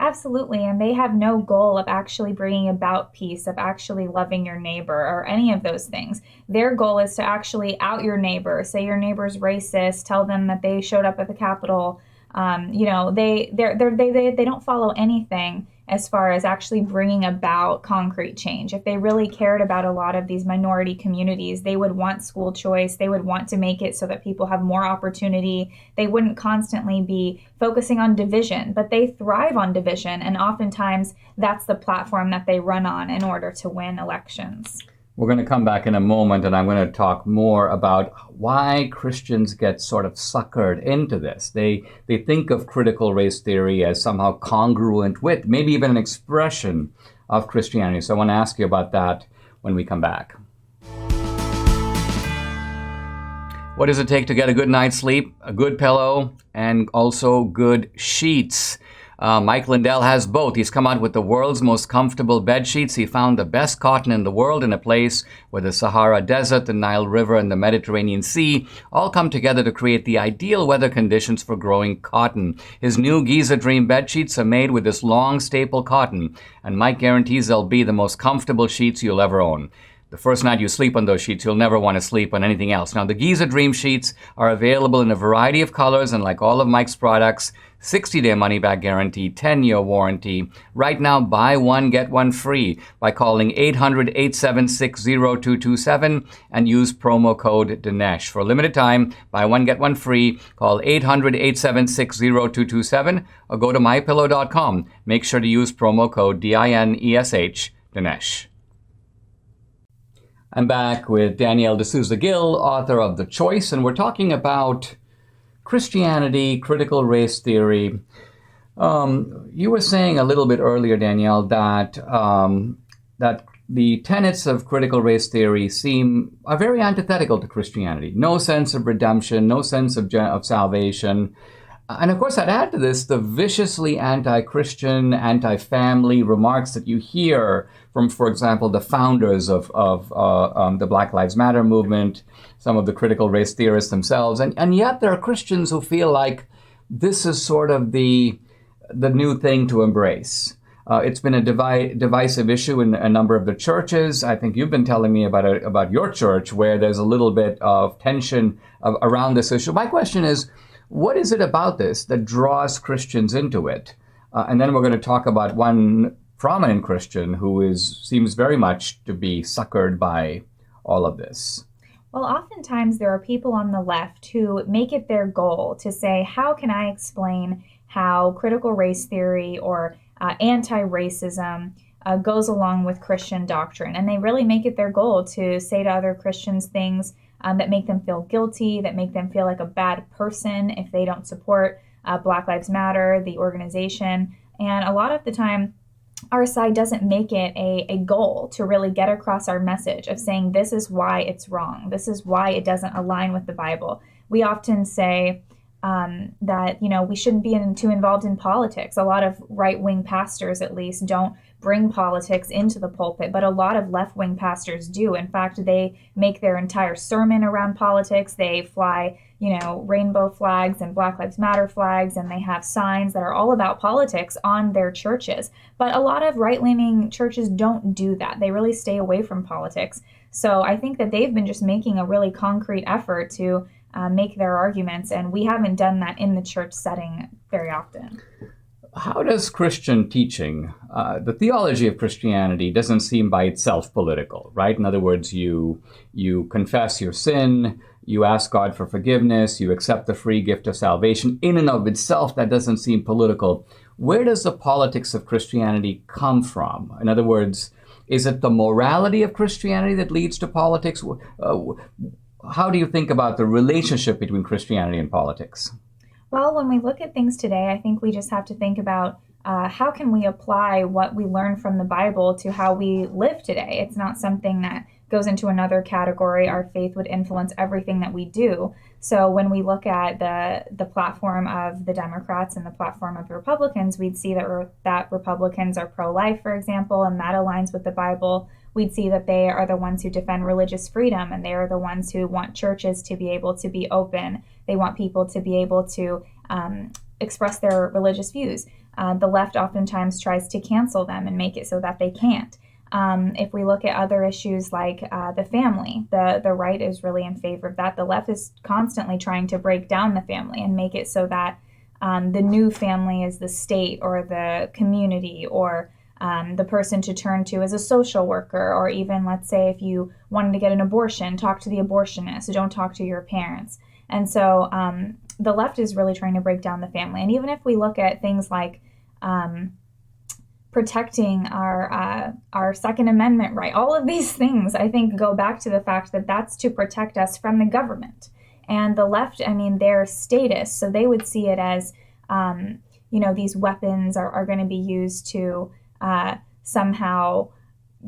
Absolutely, and they have no goal of actually bringing about peace, of actually loving your neighbor, or any of those things. Their goal is to actually out your neighbor, say your neighbor's racist, tell them that they showed up at the Capitol They don't follow anything as far as actually bringing about concrete change. If they really cared about a lot of these minority communities, they would want school choice. They would want to make it so that people have more opportunity. They wouldn't constantly be focusing on division, but they thrive on division. And oftentimes that's the platform that they run on in order to win elections. We're going to come back in a moment, and I'm going to talk more about why Christians get sort of suckered into this. They think of critical race theory as somehow congruent with, maybe even an expression of Christianity. So I want to ask you about that when we come back. What does it take to get a good night's sleep, a good pillow, and also good sheets? Mike Lindell has both. He's come out with the world's most comfortable bed sheets. He found the best cotton in the world in a place where the Sahara Desert, the Nile River, and the Mediterranean Sea all come together to create the ideal weather conditions for growing cotton. His new Giza Dream bed sheets are made with this long staple cotton, and Mike guarantees they'll be the most comfortable sheets you'll ever own. The first night you sleep on those sheets, you'll never want to sleep on anything else. Now, the Giza Dream sheets are available in a variety of colors, and like all of Mike's products, 60-day money-back guarantee, 10-year warranty. Right now, buy one, get one free by calling 800-876-0227 and use promo code Dinesh. For a limited time, buy one, get one free. Call 800-876-0227 or go to MyPillow.com. Make sure to use promo code DINESH, Dinesh. I'm back with Danielle D'Souza Gill, author of The Choice, and we're talking about Christianity, critical race theory. You were saying a little bit earlier, Danielle, that that the tenets of critical race theory are very antithetical to Christianity. No sense of redemption, no sense of salvation. And of course, I'd add to this the viciously anti-Christian, anti-family remarks that you hear from, for example, the founders of the Black Lives Matter movement, some of the critical race theorists themselves. And yet there are Christians who feel like this is sort of the new thing to embrace. It's been a divisive issue in a number of the churches. I think you've been telling me about your church where there's a little bit of tension around this issue. My question is, what is it about this that draws Christians into it? And then we're going to talk about one prominent Christian who seems very much to be suckered by all of this. Well, oftentimes there are people on the left who make it their goal to say, how can I explain how critical race theory or anti-racism goes along with Christian doctrine? And they really make it their goal to say to other Christians things that make them feel guilty, that make them feel like a bad person if they don't support Black Lives Matter, the organization. And a lot of the time, our side doesn't make it a goal to really get across our message of saying this is why it's wrong. This is why it doesn't align with the Bible. We often say that, we shouldn't be too involved in politics. A lot of right-wing pastors, at least, don't bring politics into the pulpit, but a lot of left-wing pastors do. In fact, they make their entire sermon around politics. They fly, rainbow flags and Black Lives Matter flags, and they have signs that are all about politics on their churches. But a lot of right-leaning churches don't do that. They really stay away from politics. So I think that they've been just making a really concrete effort to make their arguments, and we haven't done that in the church setting very often. How does Christian teaching, the theology of Christianity doesn't seem by itself political, right? In other words, you confess your sin, you ask God for forgiveness, you accept the free gift of salvation. In and of itself, that doesn't seem political. Where does the politics of Christianity come from? In other words, is it the morality of Christianity that leads to politics? How do you think about the relationship between Christianity and politics? Well, when we look at things today, I think we just have to think about how can we apply what we learn from the Bible to how we live today. It's not something that goes into another category. Our faith would influence everything that we do. So when we look at the platform of the Democrats and the platform of the Republicans, we'd see that Republicans are pro-life, for example, and that aligns with the Bible. We'd see that they are the ones who defend religious freedom, and they are the ones who want churches to be able to be open. They want people to be able to express their religious views. The left oftentimes tries to cancel them and make it so that they can't. If we look at other issues like the family, the right is really in favor of that. The left is constantly trying to break down the family and make it so that the new family is the state or the community, or the person to turn to as a social worker, or even, let's say, if you wanted to get an abortion, talk to the abortionist, don't talk to your parents. And so the left is really trying to break down the family. And even if we look at things like protecting our Second Amendment right, all of these things, I think, go back to the fact that that's to protect us from the government. And the left, I mean, their status, so they would see it as, these weapons are going to be used to somehow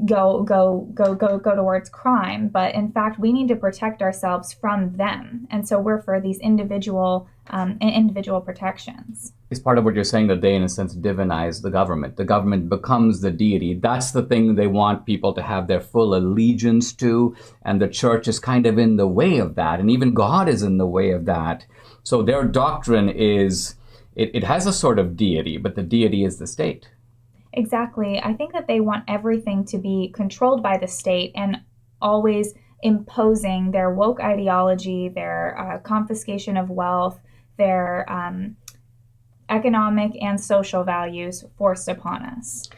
go towards crime. But in fact, we need to protect ourselves from them. And so we're for these individual protections. It's part of what you're saying, that they, in a sense, divinize the government. The government becomes the deity. That's the thing they want people to have their full allegiance to. And the church is kind of in the way of that. And even God is in the way of that. So their doctrine is, it has a sort of deity, but the deity is the state. Exactly. I think that they want everything to be controlled by the state and always imposing their woke ideology, their confiscation of wealth, their economic and social values forced upon us.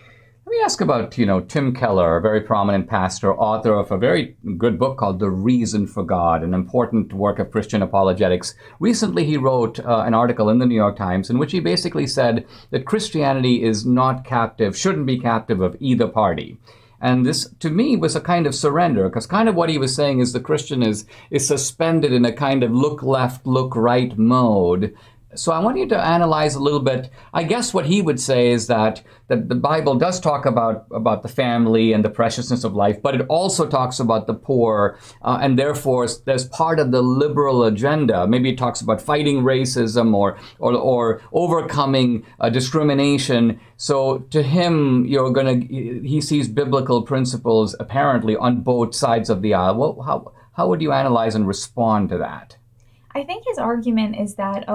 Let me ask about, Tim Keller, a very prominent pastor, author of a very good book called The Reason for God, an important work of Christian apologetics. Recently, he wrote an article in the New York Times in which he basically said that Christianity is not captive, shouldn't be captive of either party. And this, to me, was a kind of surrender, because kind of what he was saying is the Christian is suspended in a kind of look left, look right mode. So I want you to analyze a little bit. I guess what he would say is that the Bible does talk about the family and the preciousness of life, but it also talks about the poor, and therefore there's part of the liberal agenda. Maybe it talks about fighting racism or overcoming discrimination. So to him, he sees biblical principles apparently on both sides of the aisle. Well, how would you analyze and respond to that? I think his argument is that,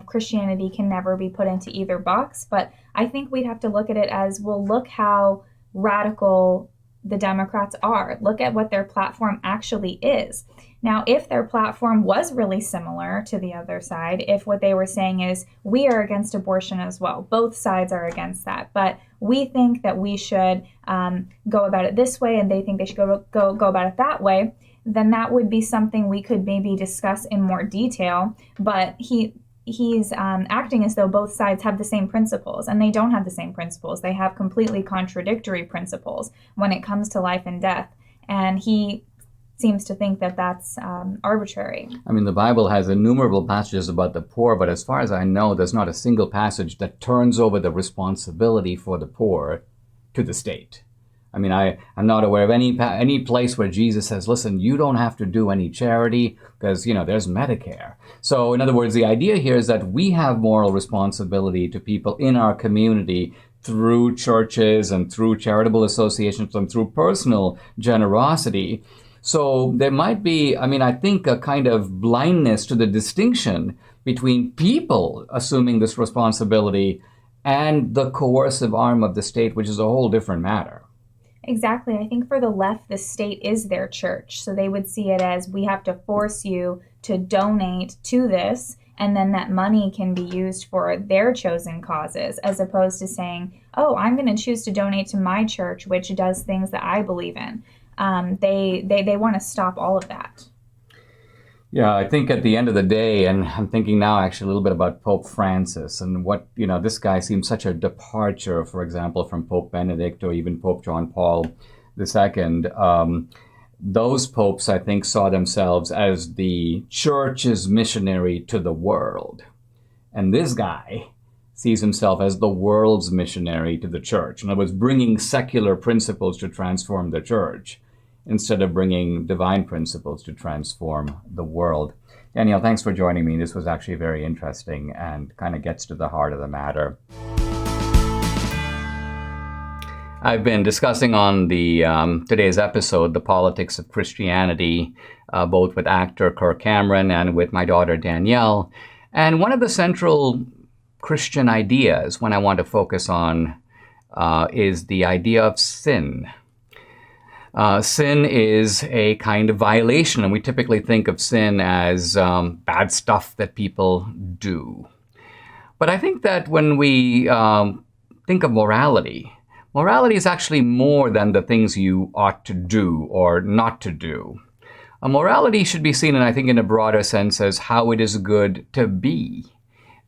Christianity can never be put into either box. But I think we'd have to look at it as, well, look how radical the Democrats are. Look at what their platform actually is. Now, if their platform was really similar to the other side, if what they were saying is, we are against abortion as well, both sides are against that, but we think that we should go about it this way, and they think they should go about it that way, then that would be something we could maybe discuss in more detail. But he's acting as though both sides have the same principles, and they don't have the same principles. They have completely contradictory principles when it comes to life and death. And he seems to think that that's arbitrary. I mean, the Bible has innumerable passages about the poor, but as far as I know, there's not a single passage that turns over the responsibility for the poor to the state. I mean, I'm not aware of any place where Jesus says, listen, you don't have to do any charity because, there's Medicare. So in other words, the idea here is that we have moral responsibility to people in our community through churches and through charitable associations and through personal generosity. So there might be, I think, a kind of blindness to the distinction between people assuming this responsibility and the coercive arm of the state, which is a whole different matter. Exactly. I think for the left, the state is their church. So they would see it as, we have to force you to donate to this, and then that money can be used for their chosen causes, as opposed to saying, oh, I'm going to choose to donate to my church, which does things that I believe in. They want to stop all of that. Yeah, I think at the end of the day, and I'm thinking now actually a little bit about Pope Francis and what, this guy seems such a departure, for example, from Pope Benedict or even Pope John Paul II. Those popes, I think, saw themselves as the church's missionary to the world. And this guy sees himself as the world's missionary to the church. In other words, bringing secular principles to transform the church, instead of bringing divine principles to transform the world. Danielle, thanks for joining me. This was actually very interesting and kind of gets to the heart of the matter. I've been discussing on the today's episode the politics of Christianity, both with actor Kirk Cameron and with my daughter Danielle. And one of the central Christian ideas, when I want to focus on, is the idea of sin. Sin is a kind of violation, and we typically think of sin as bad stuff that people do. But I think that when we think of morality, morality is actually more than the things you ought to do or not to do. Morality should be seen, and I think in a broader sense, as how it is good to be,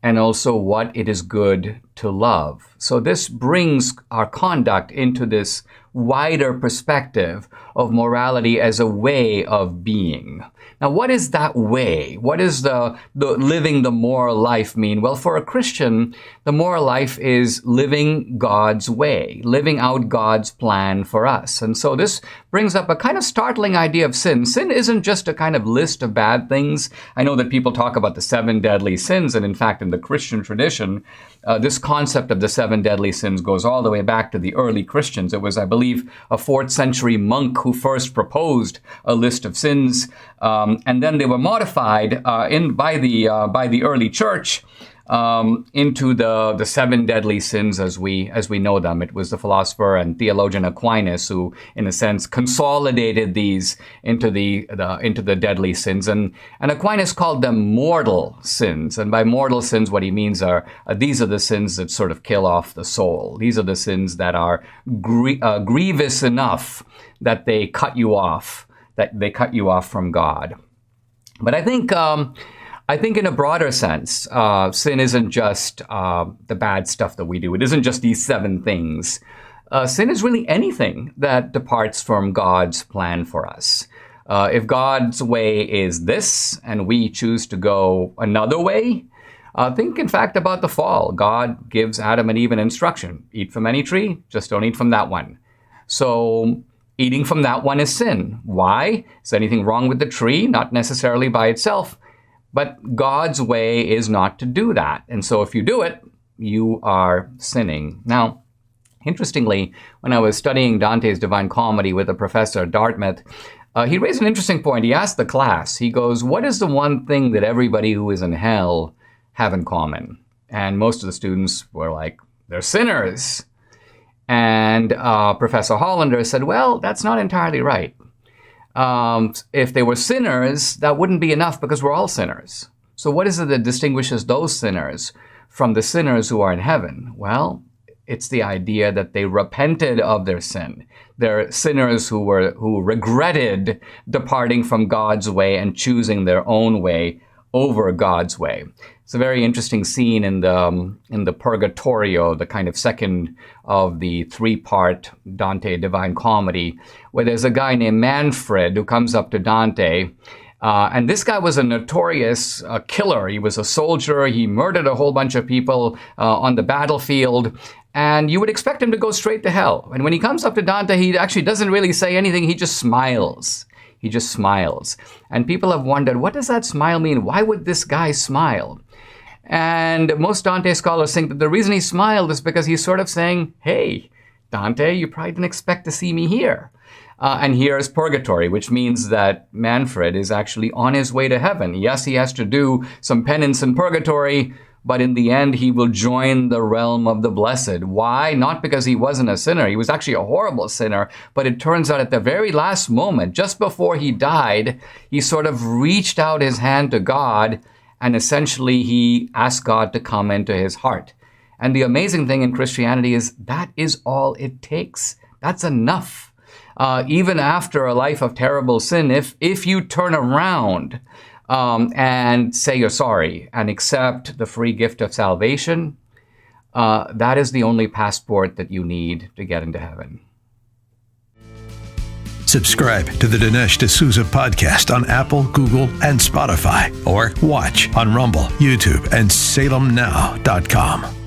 and also what it is good to love. So this brings our conduct into this wider perspective of morality as a way of being. Now, what is that way? What is the living the moral life mean? Well, for a Christian, the moral life is living God's way, living out God's plan for us. And so this brings up a kind of startling idea of sin. Sin isn't just a kind of list of bad things. I know that people talk about the 7 deadly sins, and in fact, in the Christian tradition, this concept of the 7 deadly sins goes all the way back to the early Christians. It was, I believe, a 4th century monk who first proposed a list of sins, and then they were modified by the early church into the 7 deadly sins as we know them. It was the philosopher and theologian Aquinas who, in a sense, consolidated these into the deadly sins, and Aquinas called them mortal sins. And by mortal sins, what he means are these are the sins that sort of kill off the soul. These are the sins that are grievous enough that they cut you off, from God. But I think in a broader sense, sin isn't just the bad stuff that we do. It isn't just these 7 things. Sin is really anything that departs from God's plan for us. If God's way is this and we choose to go another way, think in fact about the fall. God gives Adam and Eve an instruction. Eat from any tree, just don't eat from that one. So eating from that one is sin. Why? Is anything wrong with the tree? Not necessarily by itself. But God's way is not to do that. And so if you do it, you are sinning. Now, interestingly, when I was studying Dante's Divine Comedy with a professor at Dartmouth, he raised an interesting point. He asked the class, he goes, what is the one thing that everybody who is in hell have in common? And most of the students were like, they're sinners. And Professor Hollander said, well, that's not entirely right. If they were sinners, that wouldn't be enough because we're all sinners. So what is it that distinguishes those sinners from the sinners who are in heaven? Well, it's the idea that they repented of their sin. They're sinners who regretted departing from God's way and choosing their own way over God's way. It's a very interesting scene in the Purgatorio, the kind of second of the 3-part Dante Divine Comedy, where there's a guy named Manfred who comes up to Dante. And this guy was a notorious killer. He was a soldier. He murdered a whole bunch of people on the battlefield. And you would expect him to go straight to hell. And when he comes up to Dante, he actually doesn't really say anything. He just smiles. He just smiles. And people have wondered, what does that smile mean? Why would this guy smile? And most Dante scholars think that the reason he smiled is because he's sort of saying, hey, Dante, you probably didn't expect to see me here. And here is purgatory, which means that Manfred is actually on his way to heaven. Yes, he has to do some penance in purgatory, but in the end, he will join the realm of the blessed. Why? Not because he wasn't a sinner. He was actually a horrible sinner. But it turns out at the very last moment, just before he died, he sort of reached out his hand to God, and essentially he asked God to come into his heart. And the amazing thing in Christianity is that is all it takes. That's enough. Even after a life of terrible sin, if you turn around and say you're sorry and accept the free gift of salvation, that is the only passport that you need to get into heaven. Subscribe to the Dinesh D'Souza podcast on Apple, Google, and Spotify, or watch on Rumble, YouTube, and SalemNow.com.